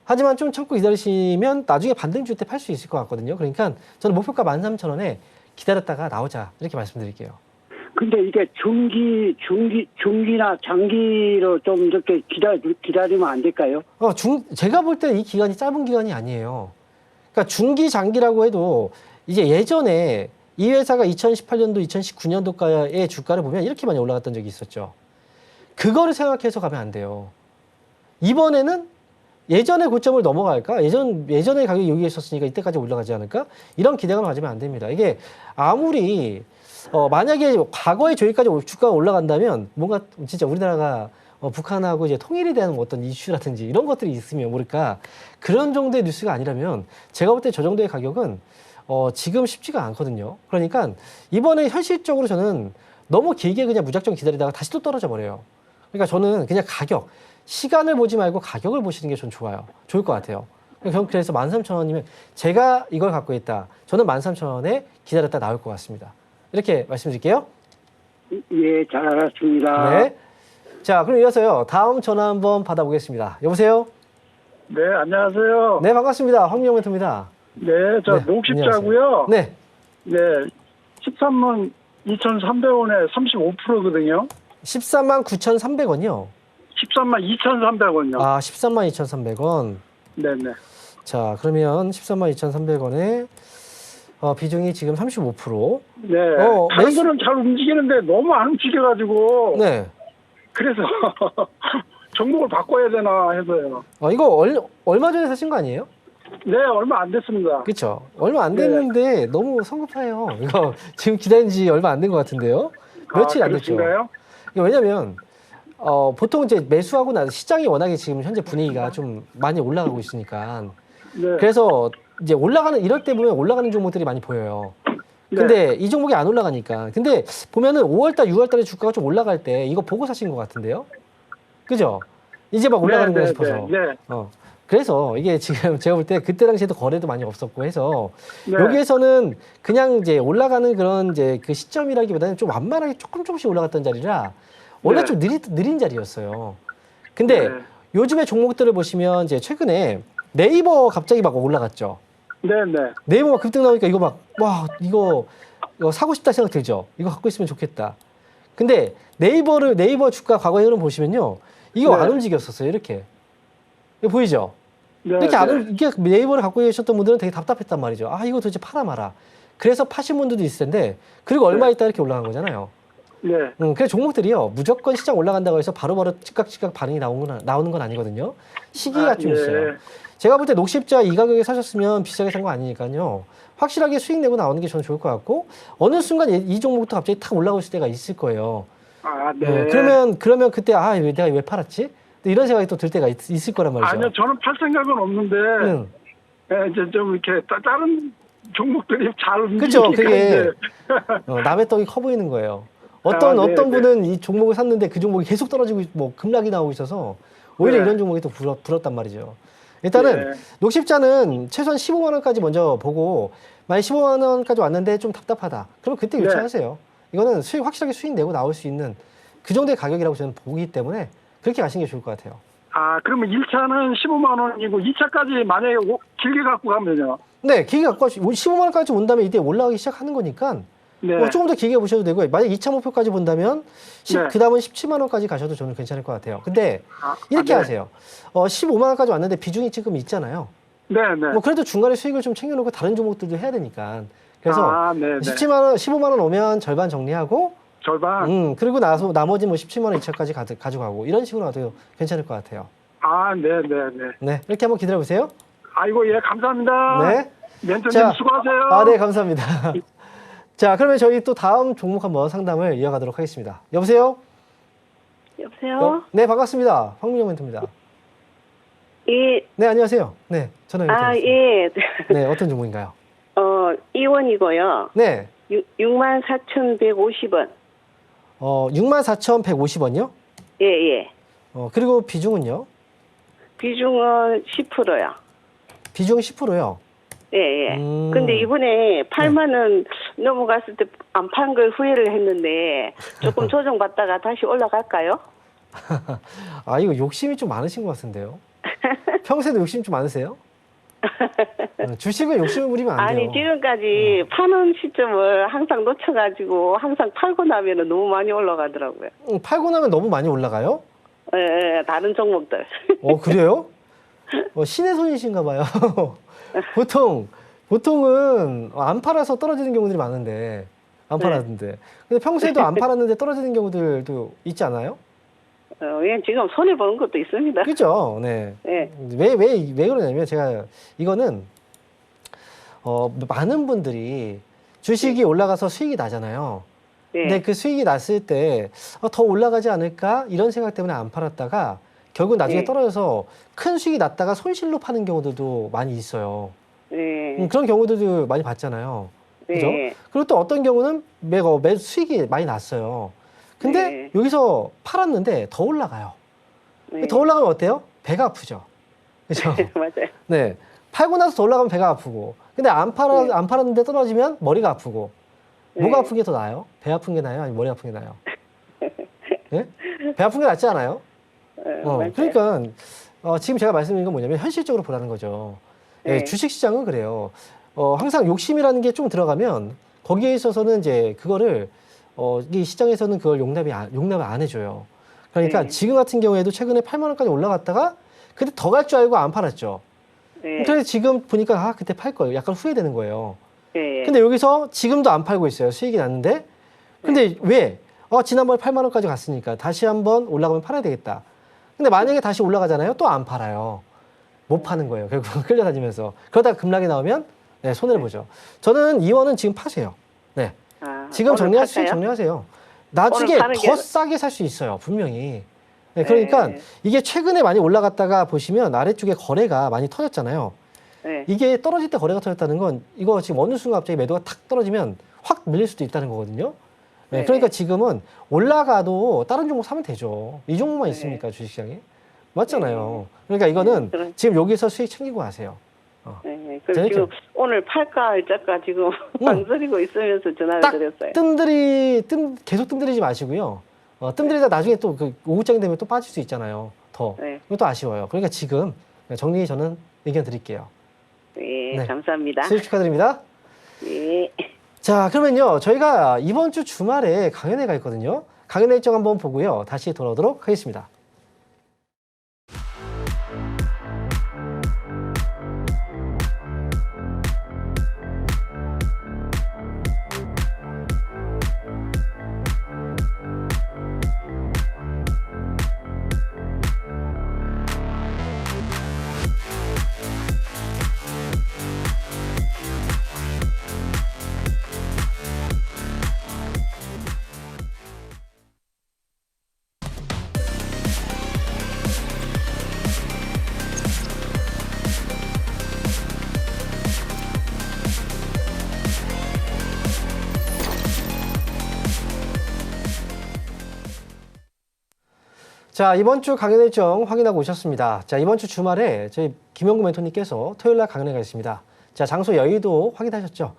하지만 좀 참고 기다리시면 나중에 반등 줄 때 팔 수 있을 것 같거든요. 그러니까 저는 목표가 13,000원에 기다렸다가 나오자 이렇게 말씀드릴게요. 근데 이게 중기나 장기로 좀 이렇게 기다리면 안 될까요? 제가 볼 때 이 기간이 짧은 기간이 아니에요. 그러니까 중기 장기라고 해도 이제 예전에 이 회사가 2018년도, 2019년도가의 주가를 보면 이렇게 많이 올라갔던 적이 있었죠. 그거를 생각해서 가면 안 돼요. 이번에는 예전의 고점을 넘어갈까? 예전에 가격이 여기에 있었으니까 이때까지 올라가지 않을까? 이런 기대감을 가지면 안 됩니다. 이게 아무리 만약에 과거에 저기까지 주가가 올라간다면 뭔가 진짜 우리나라가 북한하고 이제 통일에 대한 어떤 이슈라든지 이런 것들이 있으면 모를까 그런 정도의 뉴스가 아니라면 제가 볼 때 저 정도의 가격은 지금 쉽지가 않거든요. 그러니까 이번에 현실적으로 저는 너무 길게 그냥 무작정 기다리다가 다시 또 떨어져 버려요. 그러니까 저는 그냥 가격, 시간을 보지 말고 가격을 보시는 게 좀 좋을 것 같아요. 그래서 13,000원이면 제가 이걸 갖고 있다. 저는 13,000원에 기다렸다 나올 것 같습니다. 이렇게 말씀드릴게요. 예, 잘 알았습니다. 네. 자, 그럼 이어서요. 다음 전화 한번 받아보겠습니다. 여보세요? 네, 안녕하세요. 네, 반갑습니다. 황민영 멘토입니다. 네, 저 네, 녹십자고요. 네. 네, 13만 2,300원에 35%거든요. 13만 9,300원이요. 13만 2,300원요. 아, 13만 2,300원. 네네. 자, 그러면 13만 2,300원에 비중이 지금 35%. 네. 다른 매수- 거는 잘 움직이는데 너무 안 움직여가지고. 네. 그래서 종목을 바꿔야 되나 해서요. 이거 얼마 전에 사신 거 아니에요? 네, 얼마 안 됐습니다. 그렇죠. 얼마 안 네. 됐는데 너무 성급해요. 이거 지금 기다린 지 얼마 안 된 것 같은데요. 며칠 안 됐죠. 그렇습니까요? 이거 왜냐면 보통 이제 매수하고 나서 시장이 워낙에 지금 현재 분위기가 좀 많이 올라가고 있으니까 네. 그래서 이제 이럴 때 보면 올라가는 종목들이 많이 보여요. 근데 이 종목이 안 올라가니까. 근데 보면은 5월달, 6월달에 주가가 좀 올라갈 때 이거 보고 사신 것 같은데요. 그죠? 이제 막 올라가는 네, 거야 네, 싶어서. 네, 네. 그래서 이게 지금 제가 볼 때 그때 당시에도 거래도 많이 없었고 해서 네. 여기에서는 그냥 이제 올라가는 그런 이제 그 시점이라기보다는 좀 완만하게 조금씩 올라갔던 자리라 원래 네. 좀 느린 자리였어요. 근데 네. 요즘에 종목들을 보시면 이제 최근에 네이버 갑자기 막 올라갔죠. 네네. 네이버가 급등 나오니까 이거 막, 와, 이거 사고 싶다 생각 들죠? 이거 갖고 있으면 좋겠다. 근데 네이버 주가 과거의 흐름 보시면요. 이거 네. 안 움직였었어요, 이렇게. 이거 보이죠? 네, 이렇게 네. 이게 네이버를 갖고 계셨던 분들은 되게 답답했단 말이죠. 아, 이거 도대체 팔아 마라. 그래서 파신 분들도 있을 텐데, 그리고 얼마 있다 이렇게 올라간 거잖아요. 네. 그래서 종목들이요. 무조건 시장 올라간다고 해서 바로바로 즉각 반응이 나오는 건 아니거든요. 시기가 좀 예. 있어요. 제가 볼 때 녹십자 이 가격에 사셨으면 비싸게 산 거 아니니까요. 확실하게 수익 내고 나오는 게 저는 좋을 것 같고 어느 순간 이 종목도 갑자기 탁 올라올 때가 있을 거예요. 아, 네. 그러면 그때 내가 왜 팔았지? 이런 생각이 또 들 때가 있을 거란 말이죠. 아니요, 저는 팔 생각은 없는데, 응. 예, 이제 좀 이렇게 다른 종목들이 잘 그죠? 움직이니까 그게 이제. 남의 떡이 커 보이는 거예요. 네, 어떤 네. 분은 이 종목을 샀는데 그 종목이 계속 떨어지고 뭐 급락이 나오고 있어서 오히려 네. 이런 종목이 또 불었단 말이죠. 일단은 네. 녹십자는 최소한 15만 원까지 먼저 보고 만약 15만 원까지 왔는데 좀 답답하다. 그럼 그때 네. 유치하세요. 이거는 확실하게 수익 내고 나올 수 있는 그 정도의 가격이라고 저는 보기 때문에 그렇게 가시는 게 좋을 것 같아요. 아, 그러면 1차는 15만 원이고 2차까지 만약에 길게 갖고 가면요. 네, 길게 갖고 15만 원까지 온다면 이때 올라가기 시작하는 거니까 네. 조금 더 길게 보셔도 되고 만약 2차 목표까지 본다면 네. 그 다음은 17만 원까지 가셔도 저는 괜찮을 것 같아요. 근데 이렇게 네. 하세요. 15만 원까지 왔는데 비중이 지금 있잖아요. 네, 네. 뭐 그래도 중간에 수익을 좀 챙겨놓고 다른 종목들도 해야 되니까. 그래서 네, 네. 17만 원, 15만 원 오면 절반 정리하고 절반. 그리고 나서 나머지 뭐 17만 원 2차까지 가져가고 이런 식으로 가도 괜찮을 것 같아요. 아, 네, 네, 네. 네, 이렇게 한번 기다려 보세요. 아이고, 예, 감사합니다. 네. 멘토님 자, 수고하세요. 네, 감사합니다. 자, 그러면 저희 또 다음 종목 한번 상담을 이어가도록 하겠습니다. 여보세요? 여보세요? 네, 반갑습니다. 황민영 멘토입니다. 예. 네, 안녕하세요. 네, 전화 연결드렸습니다. 예. 네, 어떤 종목인가요? 이원이고요. 네, 64,150원. 64,150원이요? 예. 그리고 비중은요? 비중은 10%요. 비중 10%요. 예. 근데 이번에 8만 네. 원 넘어갔을 때 안 판 걸 후회를 했는데 조금 조정받다가 다시 올라갈까요? 아, 이거 욕심이 좀 많으신 것 같은데요? 평소에도 욕심 좀 많으세요? 주식은 욕심을 부리면 안 돼요. 아니, 지금까지 파는 시점을 항상 놓쳐가지고 항상 팔고 나면은 너무 많이 올라가더라고요. 팔고 나면 너무 많이 올라가요? 예, 다른 종목들. 그래요? 신의 손이신가 봐요. 보통은 안 팔아서 떨어지는 경우들이 많은데, 안 팔았는데. 근데 평소에도 안 팔았는데 떨어지는 경우들도 있지 않아요? 예, 지금 손해보는 것도 있습니다. 그죠? 네. 예. 왜 그러냐면 제가 이거는 많은 분들이 주식이 올라가서 수익이 나잖아요. 예. 근데 그 수익이 났을 때 더 올라가지 않을까 이런 생각 때문에 안 팔았다가 결국 나중에 예. 떨어져서 큰 수익이 났다가 손실로 파는 경우들도 많이 있어요. 예. 그런 경우들도 많이 봤잖아요. 그죠? 예. 그리고 또 어떤 경우는 매 수익이 많이 났어요. 근데 네. 여기서 팔았는데 더 올라가요. 예. 더 올라가면 어때요? 배가 아프죠. 그죠? 맞아요. 네. 팔고 나서 더 올라가면 배가 아프고. 근데 안 팔았는데 떨어지면 머리가 아프고. 뭐가 네. 아픈 게 더 나아요? 배 아픈 게 나아요? 아니면 머리 아픈 게 나아요? 예? 배 아픈 게 낫지 않아요? 맞아요. 그러니까 지금 제가 말씀드린 건 뭐냐면 현실적으로 보라는 거죠. 예, 네. 주식시장은 그래요. 항상 욕심이라는 게 좀 들어가면 거기에 있어서는 이제 그거를 이 시장에서는 그걸 용납을 안 해줘요. 그러니까 네. 지금 같은 경우에도 최근에 8만 원까지 올라갔다가 근데 더 갈 줄 알고 안 팔았죠. 네. 그래서 지금 보니까 그때 팔 거예요. 약간 후회되는 거예요. 예. 근데 여기서 지금도 안 팔고 있어요. 수익이 났는데. 근데 왜? 지난번에 8만 원까지 갔으니까 다시 한번 올라가면 팔아야 되겠다. 근데 만약에 다시 올라가잖아요. 또 안 팔아요. 못 파는 거예요. 결국 끌려다니면서. 그러다가 급락이 나오면 네, 손해를 보죠. 저는 이원은 지금 파세요. 네. 지금 오늘 정리할 수 있으면 팔까요? 정리하세요. 나중에 오늘 파는 더 게- 싸게 살 수 있어요. 분명히. 네, 그러니까 네. 이게 최근에 많이 올라갔다가 보시면 아래쪽에 거래가 많이 터졌잖아요. 네. 이게 떨어질 때 거래가 터졌다는 건 이거 지금 어느 순간 갑자기 매도가 탁 떨어지면 확 밀릴 수도 있다는 거거든요. 네, 네. 그러니까 지금은 올라가도 다른 종목 사면 되죠. 이 종목만 네. 있습니까 주식시장에? 맞잖아요. 그러니까 이거는 그럼- 지금 여기서 수익 챙기고 가세요. 네. 그래서 재밌죠? 지금 오늘 팔까 할까 지금 망설이고 있으면서 전화를 딱 드렸어요. 계속 뜸들이지 마시고요. 뜸들이다 나중에 또 그 오후장이 되면 또 빠질 수 있잖아요. 더. 네. 이것도 아쉬워요. 그러니까 지금 정리 저는 의견 드릴게요. 네, 네. 감사합니다. 수익 축하드립니다. 네. 자, 그러면요. 저희가 이번 주 주말에 강연회가 있거든요. 강연회 일정 한번 보고요. 다시 돌아오도록 하겠습니다. 자, 이번 주 강연 일정 확인하고 오셨습니다. 자, 이번 주 주말에 저희 김영구 멘토님께서 토요일 날 강연회가 있습니다. 자, 장소 여의도 확인하셨죠?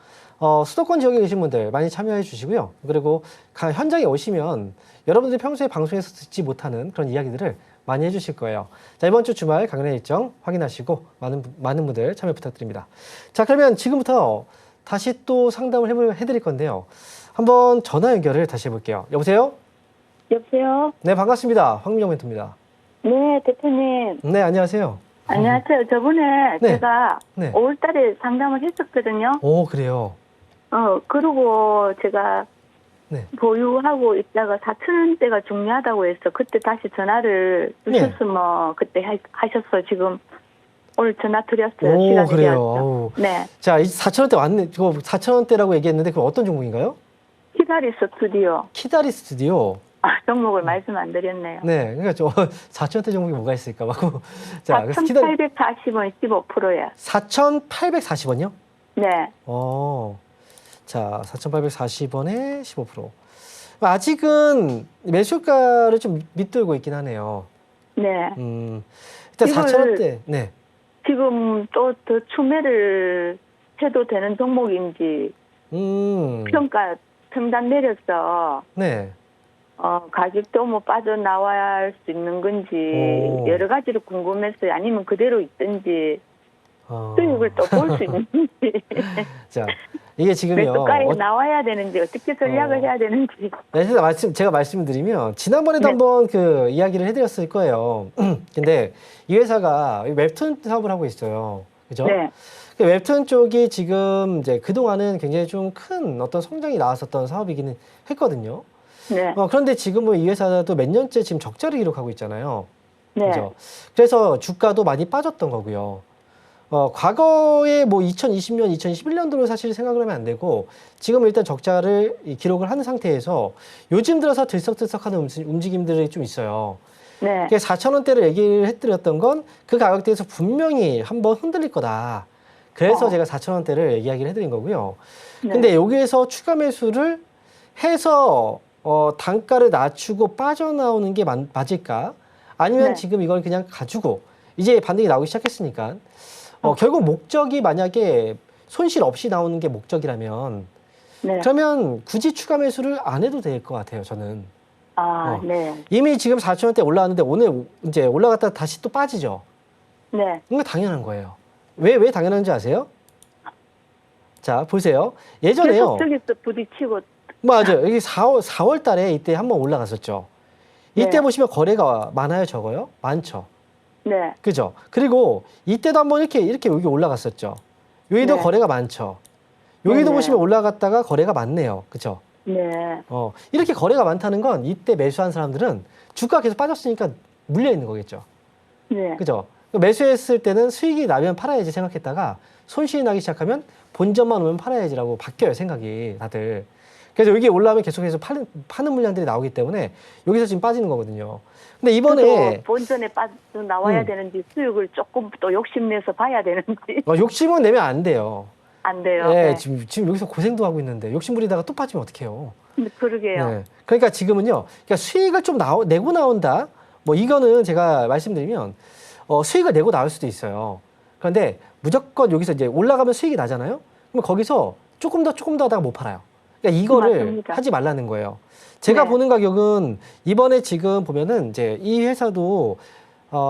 수도권 지역에 계신 분들 많이 참여해 주시고요. 그리고 현장에 오시면 여러분들이 평소에 방송에서 듣지 못하는 그런 이야기들을 많이 해주실 거예요. 자, 이번 주 주말 강연회 일정 확인하시고 많은 분들 참여 부탁드립니다. 자, 그러면 지금부터 다시 또 상담을 해드릴 건데요. 한번 전화 연결을 다시 해볼게요. 여보세요? 여보세요? 네, 반갑습니다. 황민영 멘토입니다. 네, 대표님. 네, 안녕하세요. 안녕하세요. 저번에 네. 제가 네. 5월 달에 상담을 했었거든요. 오, 그래요. 그리고 제가 네. 보유하고 있다가 4,000원대가 중요하다고 해서 그때 다시 전화를 네. 주셨으면 그때 하셨어요. 지금 오늘 전화 드렸어요. 오, 시간이 그래요. 되었죠. 아우. 네. 자, 4,000원대 왔네. 이거 4,000원대라고 얘기했는데 그럼 어떤 종목인가요? 키다리 스튜디오. 키다리 스튜디오. 종목을 말씀 안 드렸네요. 네, 그러니까 4,000원대 종목이 뭐가 있을까? 막. 자, 그래서 4,840원 15%예요. 4,840원이요? 네. 자, 4,840원에 15%. 아직은 매수가를 좀 밑돌고 있긴 하네요. 네. 일단 이걸 4,000원대. 네. 지금 또 더 추매를 해도 되는 종목인지 평단 내려서 네. 가격도 뭐 빠져나와야 할 수 있는 건지 오. 여러 가지로 궁금했어요. 아니면 그대로 있든지 수익을 또 볼 수 있는지 자, 이게 지금요. 매수가에 나와야 되는지 어떻게 전략을 해야 되는지. 네, 제가 말씀드리면 지난번에도 네. 한번 그 이야기를 해드렸을 거예요. 근데 이 회사가 웹툰 사업을 하고 있어요. 그죠? 네. 그 웹툰 쪽이 지금 이제 그동안은 굉장히 좀 큰 어떤 성장이 나왔었던 사업이기는 했거든요. 네. 그런데 지금은 이 회사도 몇 년째 지금 적자를 기록하고 있잖아요. 네. 그죠? 그래서 주가도 많이 빠졌던 거고요. 과거에 뭐 2020년, 2021년도로 사실 생각을 하면 안 되고 지금 일단 적자를 기록을 하는 상태에서 요즘 들어서 들썩들썩하는 움직임들이 좀 있어요. 네. 4,000원대를 얘기를 해드렸던 건 그 가격대에서 분명히 한번 흔들릴 거다. 그래서 제가 4,000원대를 이야기를 해드린 거고요. 네. 근데 여기에서 추가 매수를 해서 단가를 낮추고 빠져나오는 게 맞을까? 아니면 네. 지금 이걸 그냥 가지고 이제 반등이 나오기 시작했으니까 결국 목적이 만약에 손실 없이 나오는 게 목적이라면 네. 그러면 굳이 추가 매수를 안 해도 될 것 같아요, 저는. 네. 이미 지금 4,000원대 올라왔는데 오늘 이제 올라갔다 다시 또 빠지죠. 네. 이거 당연한 거예요. 왜 당연한지 아세요? 자, 보세요. 예전에요. 계속 저기서 부딪히고. 맞아요. 여기 4월 달에 이때 한번 올라갔었죠. 이때 네. 보시면 거래가 많아요, 적어요? 많죠. 네. 그죠? 그리고 이때도 한번 이렇게 여기 올라갔었죠. 여기도 네. 거래가 많죠. 여기도 네. 보시면 올라갔다가 거래가 많네요. 그죠? 네. 이렇게 거래가 많다는 건 이때 매수한 사람들은 주가가 계속 빠졌으니까 물려 있는 거겠죠. 네. 그죠? 매수했을 때는 수익이 나면 팔아야지 생각했다가 손실이 나기 시작하면 본전만 오면 팔아야지라고 바뀌어요, 생각이 다들. 그래서 여기 올라오면 계속해서 파는 물량들이 나오기 때문에 여기서 지금 빠지는 거거든요. 근데 이번에 본전에 나와야 되는지 수익을 조금 또 욕심내서 봐야 되는지 욕심은 내면 안 돼요. 안 돼요. 네, 네. 지금 여기서 고생도 하고 있는데 욕심 부리다가 또 빠지면 어떡해요. 그러게요. 네. 그러니까 지금은요. 그러니까 수익을 좀 내고 나온다. 뭐 이거는 제가 말씀드리면 수익을 내고 나올 수도 있어요. 그런데 무조건 여기서 이제 올라가면 수익이 나잖아요. 그럼 거기서 조금 더 하다가 못 팔아요. 그러니까 이거를 맞습니다. 하지 말라는 거예요. 제가 네. 보는 가격은 이번에 지금 보면은 이제 이 회사도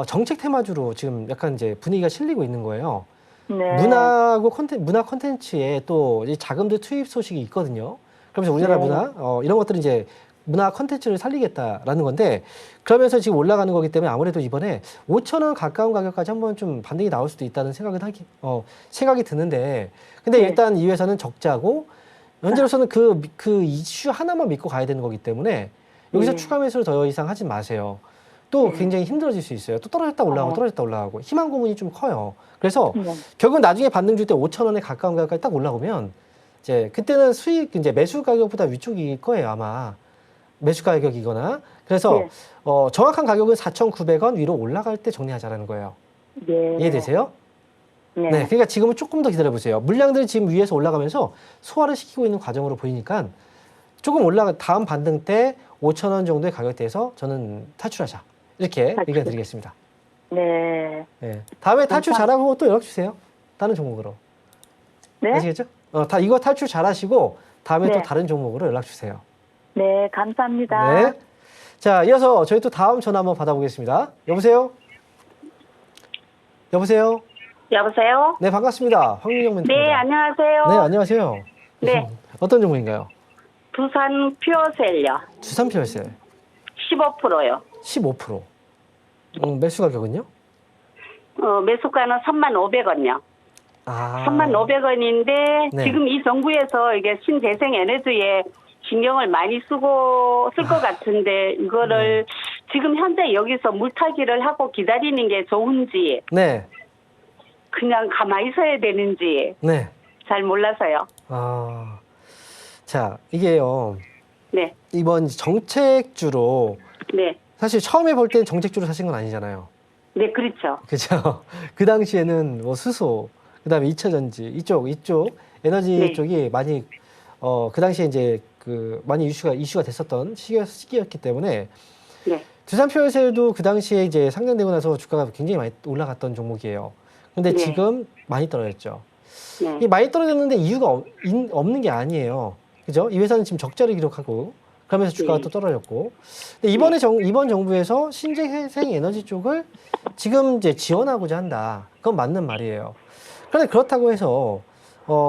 정책 테마주로 지금 약간 이제 분위기가 실리고 있는 거예요. 네. 문화 콘텐츠에 또 이 자금들 투입 소식이 있거든요. 그러면서 우리나라 네. 문화 이런 것들은 이제 문화 콘텐츠를 살리겠다라는 건데 그러면서 지금 올라가는 거기 때문에 아무래도 이번에 5,000원 가까운 가격까지 한번 좀 반등이 나올 수도 있다는 생각이 드는데 근데 네. 일단 이 회사는 적자고 현재로서는 그 이슈 하나만 믿고 가야 되는 거기 때문에 여기서 네. 추가 매수를 더 이상 하지 마세요. 또 굉장히 힘들어질 수 있어요. 또 떨어졌다 올라가고 희망 고문이 좀 커요. 그래서 네. 결국 나중에 반등 줄 때 5,000원에 가까운 가격까지 딱 올라오면 이제 그때는 이제 매수 가격보다 위쪽일 거예요, 아마. 매수 가격이거나. 그래서 네. 정확한 가격은 4,900원 위로 올라갈 때 정리하자라는 거예요. 네. 이해되세요? 네. 네. 그러니까 지금은 조금 더 기다려 보세요. 물량들이 지금 위에서 올라가면서 소화를 시키고 있는 과정으로 보이니까 조금 다음 반등 때 5,000원 정도의 가격대에서 저는 탈출하자. 이렇게 의견 드리겠습니다. 네. 네. 다음에 탈출 잘하고 또 연락 주세요. 다른 종목으로. 네. 아시겠죠? 이거 탈출 잘하시고 다음에 네. 또 다른 종목으로 연락 주세요. 네. 감사합니다. 네. 자, 이어서 저희 또 다음 전화 한번 받아보겠습니다. 여보세요? 여보세요? 여보세요? 네, 반갑습니다. 황민영 멘토입니다. 네, 안녕하세요. 네, 안녕하세요. 네. 어떤 종목인가요? 부산 퓨어셀요. 두산 피어셀 15%요. 15%. 매수 가격은요? 매수가는 3,500원요. 3,500원인데 네. 지금 이 정부에서 이게 신재생 에너지에 신경을 많이 쓸 것 같은데 이거를 지금 현재 여기서 물타기를 하고 기다리는 게 좋은지 네. 그냥 가만히 있어야 되는지 네. 잘 몰라서요. 자, 이게요. 네, 이번 정책주로 네, 사실 처음에 볼 때는 정책주로 사신 건 아니잖아요. 네, 그렇죠. 그죠? 그 당시에는 뭐 수소, 그다음에 2차 전지 이쪽 에너지 네. 쪽이 많이 그 당시에 이제 많이 이슈가 됐었던 시기였기 때문에 네, 두산 퓨어셀도 그 당시에 이제 상장되고 나서 주가가 굉장히 많이 올라갔던 종목이에요. 근데 네. 지금 많이 떨어졌죠. 네, 이 많이 떨어졌는데 이유가 없는 게 아니에요. 그죠? 이 회사는 지금 적자를 기록하고 그러면서 주가가 네. 또 떨어졌고. 근데 이번 정부에서 신재생 에너지 쪽을 지금 이제 지원하고자 한다. 그건 맞는 말이에요. 그런데 그렇다고 해서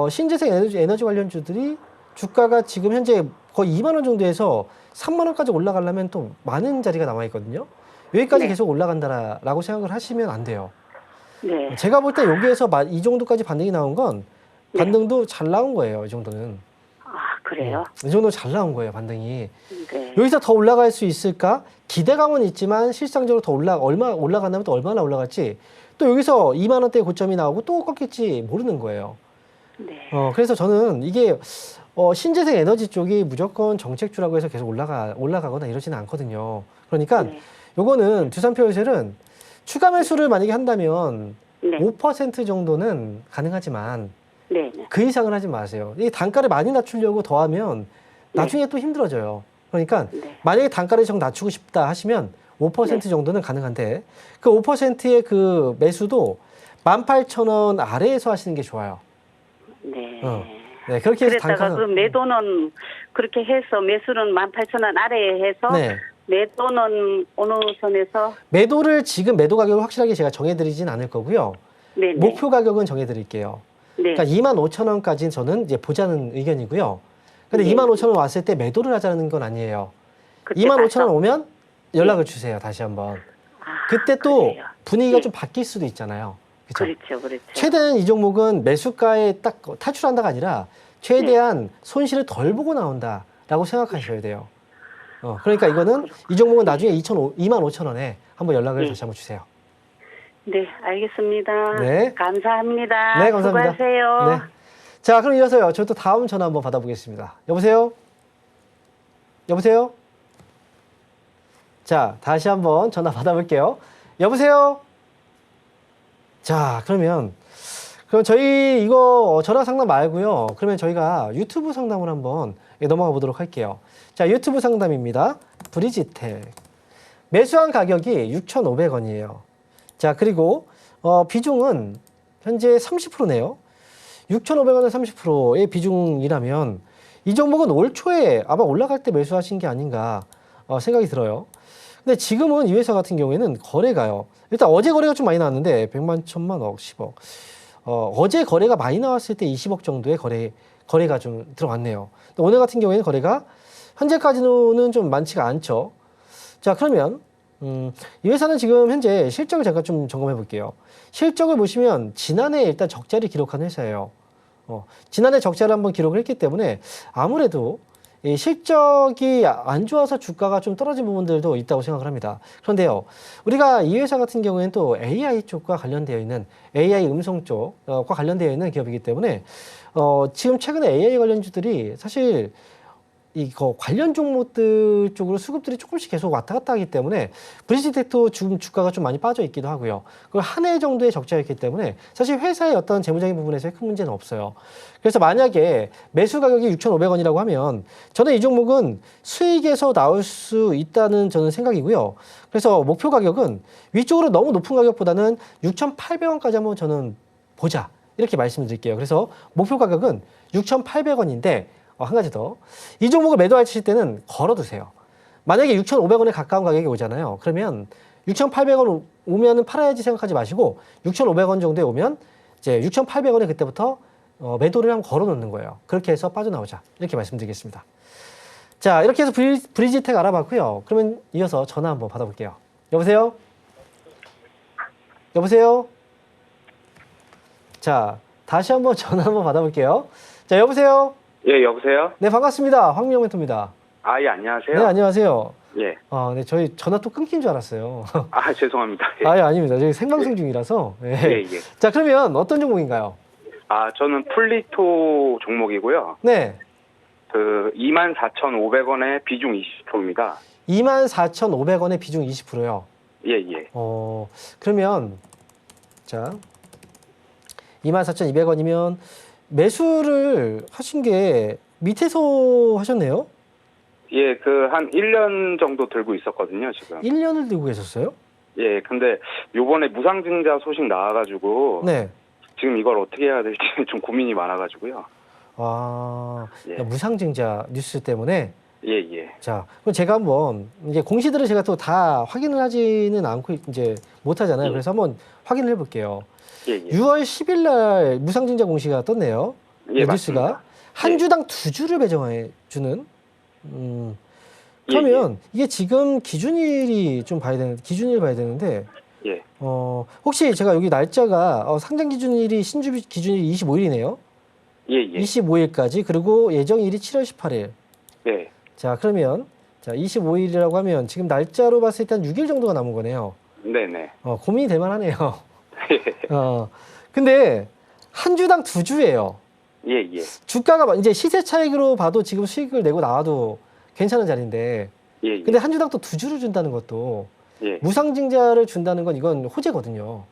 신재생 에너지 관련주들이 주가가 지금 현재 거의 2만 원 정도에서 3만 원까지 올라가려면 또 많은 자리가 남아 있거든요. 여기까지 네. 계속 올라간다라고 생각을 하시면 안 돼요. 네. 제가 볼 때 여기에서 이 정도까지 반등이 나온 건 네. 반등도 잘 나온 거예요. 이 정도는. 그래요? 이 정도 잘 나온 거예요, 반등이. 네. 여기서 더 올라갈 수 있을까? 기대감은 있지만 실상적으로 더 얼마 올라간다면 또 얼마나 올라갈지 또 여기서 2만 원대 고점이 나오고 또 꺾일지 모르는 거예요. 네. 그래서 저는 이게 신재생 에너지 쪽이 무조건 정책주라고 해서 계속 올라가거나 이러지는 않거든요. 그러니까 네. 요거는 두산표현실은 추가 매수를 만약에 한다면 네. 5% 정도는 가능하지만 네. 네. 그 이상을 하지 마세요. 이 단가를 많이 낮추려고 더하면 나중에 또 힘들어져요. 그러니까 네. 만약에 단가를 좀 낮추고 싶다 하시면 5% 정도는 가능한데 그 5%의 그 매수도 18,000원 아래에서 하시는 게 좋아요. 네. 네, 그렇게 해서 그랬다가 그 매도는 그렇게 해서 매수는 18,000원 아래에 해서 네. 매도는 어느 선에서 매도를 지금 매도 가격을 확실하게 제가 정해드리진 않을 거고요. 네. 목표 가격은 정해드릴게요. 네. 그러니까 25,000원까지는 저는 이제 보자는 의견이고요. 근데 네. 25,000원 왔을 때 매도를 하자는 건 아니에요. 그때 25,000원 가서. 오면 연락을 주세요. 다시 한번. 아, 그때 또 그래요. 분위기가 네. 좀 바뀔 수도 있잖아요. 그렇죠? 그렇죠. 그렇죠. 최대한 이 종목은 매수가에 딱 탈출한다가 아니라 최대한 손실을 덜 보고 나온다라고 생각하셔야 돼요. 그러니까 이거는 이 종목은 나중에 25,000원에 한번 연락을 다시 한번 주세요. 네, 알겠습니다. 네. 감사합니다. 네, 감사합니다. 수고하세요. 네. 자, 그럼 이어서요. 저 또 다음 전화 한번 받아보겠습니다. 여보세요? 여보세요? 자, 다시 한번 전화 받아볼게요. 여보세요? 자, 그럼 저희 이거 전화 상담 말고요. 그러면 저희가 유튜브 상담을 한번 넘어가 보도록 할게요. 자, 유튜브 상담입니다. 브리지텍. 매수한 가격이 6,500원이에요. 자, 그리고 비중은 현재 30%네요. 6,500원에 30%의 비중이라면 이 종목은 올 초에 아마 올라갈 때 매수하신 게 아닌가 생각이 들어요. 근데 지금은 이 회사 같은 경우에는 거래가요. 일단 어제 거래가 좀 많이 나왔는데 100만, 1000만, 10억. 어제 거래가 많이 나왔을 때 20억 정도의 거래가 좀 들어왔네요. 오늘 같은 경우에는 거래가 현재까지는 좀 많지가 않죠. 자, 그러면 이 회사는 지금 현재 실적을 잠깐 좀 점검해 볼게요. 실적을 보시면 지난해 일단 적자를 기록한 회사예요. 지난해 적자를 한번 기록을 했기 때문에 아무래도 이 실적이 안 좋아서 주가가 좀 떨어진 부분들도 있다고 생각을 합니다. 그런데요, 우리가 이 회사 같은 경우에는 또 AI 쪽과 관련되어 있는 AI 음성 쪽과 관련되어 있는 기업이기 때문에 지금 최근에 AI 관련주들이 사실 이거 관련 종목들 쪽으로 수급들이 조금씩 계속 왔다 갔다 하기 때문에 브리지텍도 지금 주가가 좀 많이 빠져 있기도 하고요. 그리고 한 해 정도의 적자였기 때문에 사실 회사의 어떤 재무적인 부분에서 큰 문제는 없어요. 그래서 만약에 매수 가격이 6,500원이라고 하면 저는 이 종목은 수익에서 나올 수 있다는 저는 생각이고요. 그래서 목표 가격은 위쪽으로 너무 높은 가격보다는 6,800원까지 한번 저는 보자. 이렇게 말씀을 드릴게요. 그래서 목표 가격은 6,800원인데 한 가지 더. 이 종목을 매도하실 때는 걸어두세요. 만약에 6,500원에 가까운 가격이 오잖아요. 그러면 6,800원 오면은 팔아야지 생각하지 마시고 6,500원 정도에 오면 이제 6,800원에 그때부터 매도를 한번 걸어 놓는 거예요. 그렇게 해서 빠져나오자. 이렇게 말씀드리겠습니다. 자, 이렇게 해서 브리지텍 알아봤고요. 그러면 이어서 전화 한번 받아볼게요. 여보세요? 여보세요? 자, 다시 한번 전화 한번 받아볼게요. 자, 여보세요? 예, 여보세요? 네, 반갑습니다. 황미영 멘토입니다. 아, 예, 안녕하세요. 네, 안녕하세요. 예. 네, 저희 전화 또 끊긴 줄 알았어요. 아, 죄송합니다. 예. 아닙니다. 저희 생방송 중이라서. 네. 예, 예. 자, 그러면 어떤 종목인가요? 아, 저는 플리토 종목이고요. 네. 24,500원에 비중 20%입니다. 24,500원에 비중 20%요. 예, 예. 그러면, 자, 24,200원이면 매수를 하신 게 밑에서 하셨네요? 예, 한 1년 정도 들고 있었거든요, 지금. 1년을 들고 계셨어요? 예, 근데 요번에 무상증자 소식 나와가지고. 네. 지금 이걸 어떻게 해야 될지 좀 고민이 많아가지고요. 예. 무상증자 뉴스 때문에? 예, 예. 자, 그럼 제가 한번, 이제 공시들을 제가 또 다 확인을 하지는 않고 이제 못 하잖아요. 예. 그래서 한번 확인을 해볼게요. 예, 예. 6월 10일 날 무상증자 공시가 떴네요. 예, 뉴스가. 맞습니다. 한 예. 주당 2주를 배정해 주는. 그러면 이게 지금 기준일을 봐야 되는데, 예. 혹시 제가 여기 날짜가 상장 기준일이 신주 기준일이 25일이네요. 예, 예. 25일까지 그리고 예정일이 7월 18일. 네. 자, 그러면 자, 25일이라고 하면 지금 날짜로 봤을 때 한 6일 정도가 남은 거네요. 네네. 고민이 될 만하네요. 근데 한 주당 2주예요. 예, 예. 주가가 이제 시세 차익으로 봐도 지금 수익을 내고 나와도 괜찮은 자리인데 예, 예. 근데 한 주당 또 2주를 준다는 것도 예. 무상증자를 준다는 건 이건 호재거든요.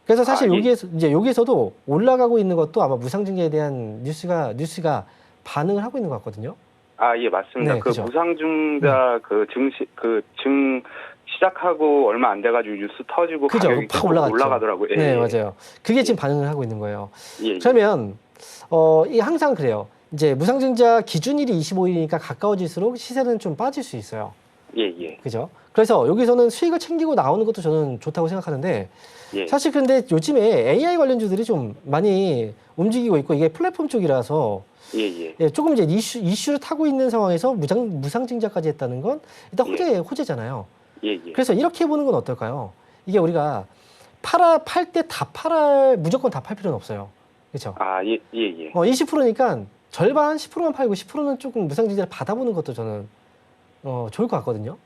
그래서 사실 예. 여기에서도 올라가고 있는 것도 아마 무상증자에 대한 뉴스가 반응을 하고 있는 것 같거든요. 예, 맞습니다. 네, 그 그죠. 무상증자 증 시작하고 얼마 안 돼가지고 뉴스 터지고 그죠. 가격이 팍 계속 올라갔죠. 올라가더라고요. 예, 네, 예. 맞아요. 그게 지금 반응을 하고 있는 거예요. 예, 예. 그러면 이 항상 그래요. 이제 무상증자 기준일이 25일이니까 가까워질수록 시세는 좀 빠질 수 있어요. 예, 예. 그죠? 그래서 여기서는 수익을 챙기고 나오는 것도 저는 좋다고 생각하는데 예. 사실 근데 요즘에 AI 관련주들이 좀 많이 움직이고 있고 이게 플랫폼 쪽이라서 예, 예. 예, 조금 이제 이슈를 타고 있는 상황에서 무상증자까지 했다는 건 일단 호재잖아요. 예, 예. 그래서 이렇게 해보는 건 어떨까요? 이게 우리가 팔 때 무조건 다 팔 필요는 없어요. 그렇죠? 예, 예, 예. 20%니까 절반 10%만 팔고 10%는 조금 무상증자를 받아보는 것도 저는 좋을 것 같거든요.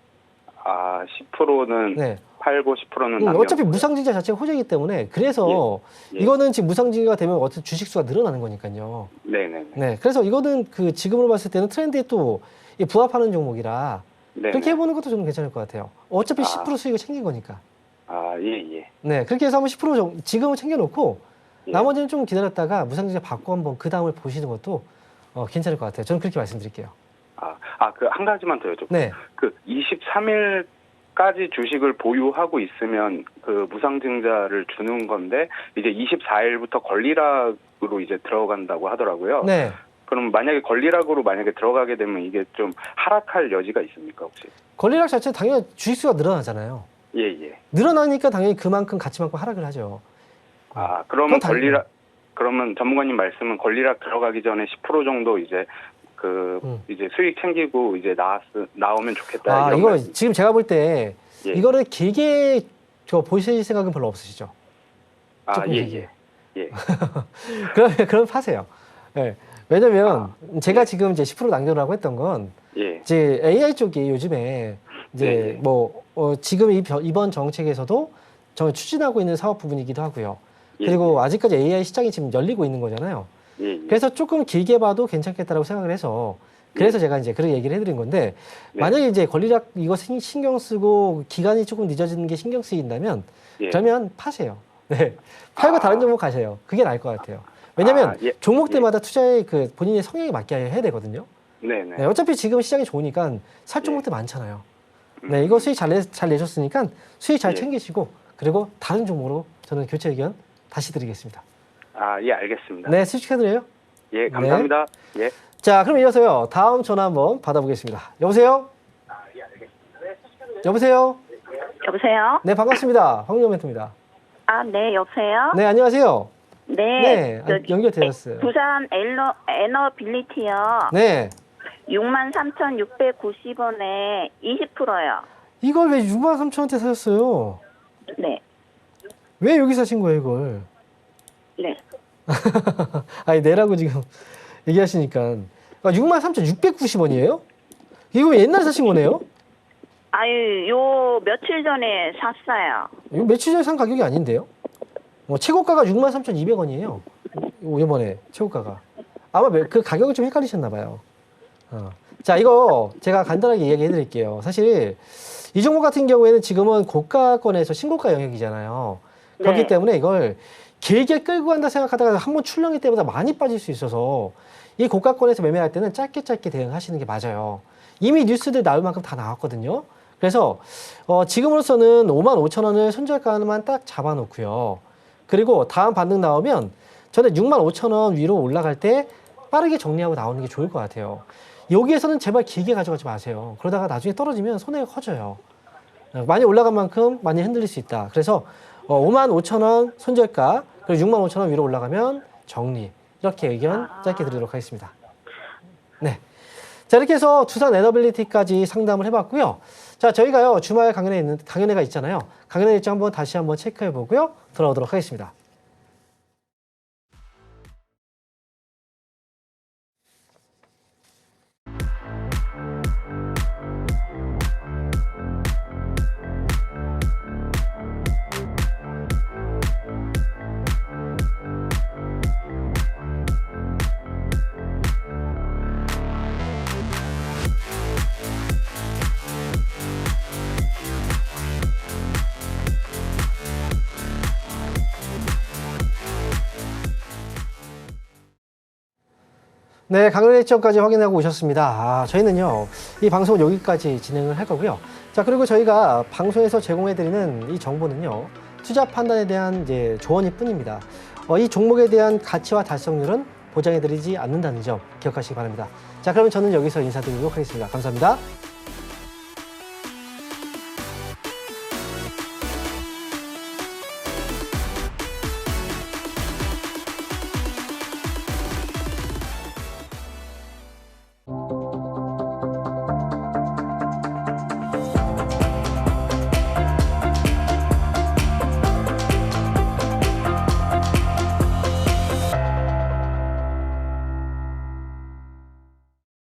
10%는 네. 팔고 10%는 어차피 무상증자 자체가 호재이기 때문에 그래서 예. 이거는 지금 무상증자가 되면 어떤 주식수가 늘어나는 거니까요. 네네. 네, 그래서 이거는 그 지금으로 봤을 때는 트렌드에 또 부합하는 종목이라 네네. 그렇게 해보는 것도 저는 괜찮을 것 같아요. 어차피 10% 수익을 챙긴 거니까. 예, 예. 네, 그렇게 해서 한번 10% 정도 지금은 챙겨놓고 예. 나머지는 좀 기다렸다가 무상증자 받고 한번 그 다음을 보시는 것도 괜찮을 것 같아요. 저는 그렇게 말씀드릴게요. 그 한 가지만 더 여쭤볼게요. 네, 그 23일까지 주식을 보유하고 있으면 그 무상증자를 주는 건데 이제 24일부터 권리락으로 이제 들어간다고 하더라고요. 네. 그럼 만약에 권리락으로 들어가게 되면 이게 좀 하락할 여지가 있습니까 혹시? 권리락 자체는 당연히 주식수가 늘어나잖아요. 예, 예. 늘어나니까 당연히 그만큼 가치만큼 하락을 하죠. 그러면 그건 당연히- 그러면 전문가님 말씀은 권리락 들어가기 전에 10% 정도 이제 이제 수익 챙기고 이제 나오면 좋겠다. 이런 이거 말씀. 지금 제가 볼 때 예. 이거를 길게 보실 생각은 별로 없으시죠? 조금 예, 길게. 예. 예. 그럼 파세요. 네. 왜냐면 제가 지금 이제 10% 남겨라고 했던 건 예. 이제 AI 쪽이 요즘에 이제 네. 지금 이번 정책에서도 추진하고 있는 사업 부분이기도 하고요. 예. 그리고 아직까지 AI 시장이 지금 열리고 있는 거잖아요. 예. 그래서 조금 길게 봐도 괜찮겠다라고 생각을 해서 그래서 제가 이제 그런 얘기를 해드린 건데 네. 만약에 이제 권리락 이거 신경 쓰고 기간이 조금 늦어지는 게 신경 쓰인다면 예. 그러면 파세요. 네. 팔고 다른 종목 가세요. 그게 나을 것 같아요. 왜냐면 예. 종목들마다 투자의 그 본인의 성향에 맞게 해야 되거든요. 네네. 네, 어차피 지금 시장이 좋으니까 살 종목들 많잖아요. 네, 이거 수익 잘 내셨으니까 수익 잘 예. 챙기시고 그리고 다른 종목으로 저는 교체 의견 다시 드리겠습니다. 예, 알겠습니다. 네, 수익해드려요. 예, 감사합니다. 예. 자, 그럼 이어서요. 다음 전화 한번 받아보겠습니다. 여보세요? 여보세요? 여보세요? 네, 반갑습니다. 황유호 멘토입니다. 네, 여보세요? 네, 안녕하세요. 네. 네, 연결되셨어요. 부산 에너빌리티요. 네. 63,690원에 20%요. 이걸 왜 63,000원대 사셨어요? 네. 왜 여기 사신 거예요, 이걸? 네. 아니, 내라고 지금 얘기하시니까. 63,690원이에요? 이거 옛날에 사신 거네요? 요 며칠 전에 샀어요. 이거 며칠 전에 산 가격이 아닌데요? 최고가가 63,200원이에요. 이번에 최고가가. 아마 그 가격을 좀 헷갈리셨나 봐요. 자, 이거 제가 간단하게 이야기해 드릴게요. 사실 이 종목 같은 경우에는 지금은 고가권에서 신고가 영역이잖아요. 그렇기 네. 때문에 이걸 길게 끌고 간다 생각하다가 한번 출렁일 때보다 많이 빠질 수 있어서 이 고가권에서 매매할 때는 짧게 대응하시는 게 맞아요. 이미 뉴스들 나올 만큼 다 나왔거든요. 그래서 지금으로서는 55,000원을 손절가만 딱 잡아놓고요. 그리고 다음 반등 나오면 저는 65,000원 위로 올라갈 때 빠르게 정리하고 나오는 게 좋을 것 같아요. 여기에서는 제발 길게 가져가지 마세요. 그러다가 나중에 떨어지면 손해가 커져요. 많이 올라간 만큼 많이 흔들릴 수 있다. 그래서 55,000원 손절가, 그리고 65,000원 위로 올라가면 정리. 이렇게 의견 짧게 드리도록 하겠습니다. 네. 자, 이렇게 해서 두산 에너빌리티까지 상담을 해봤고요. 자, 저희가요, 주말 강연회가 있잖아요. 강연회 일정 다시 한번 체크해 보고요. 돌아오도록 하겠습니다. 네, 강연의 시점까지 확인하고 오셨습니다. 저희는요, 이 방송은 여기까지 진행을 할 거고요. 자, 그리고 저희가 방송에서 제공해드리는 이 정보는요, 투자 판단에 대한 이제 조언일 뿐입니다. 이 종목에 대한 가치와 달성률은 보장해드리지 않는다는 점 기억하시기 바랍니다. 자, 그러면 저는 여기서 인사드리도록 하겠습니다. 감사합니다.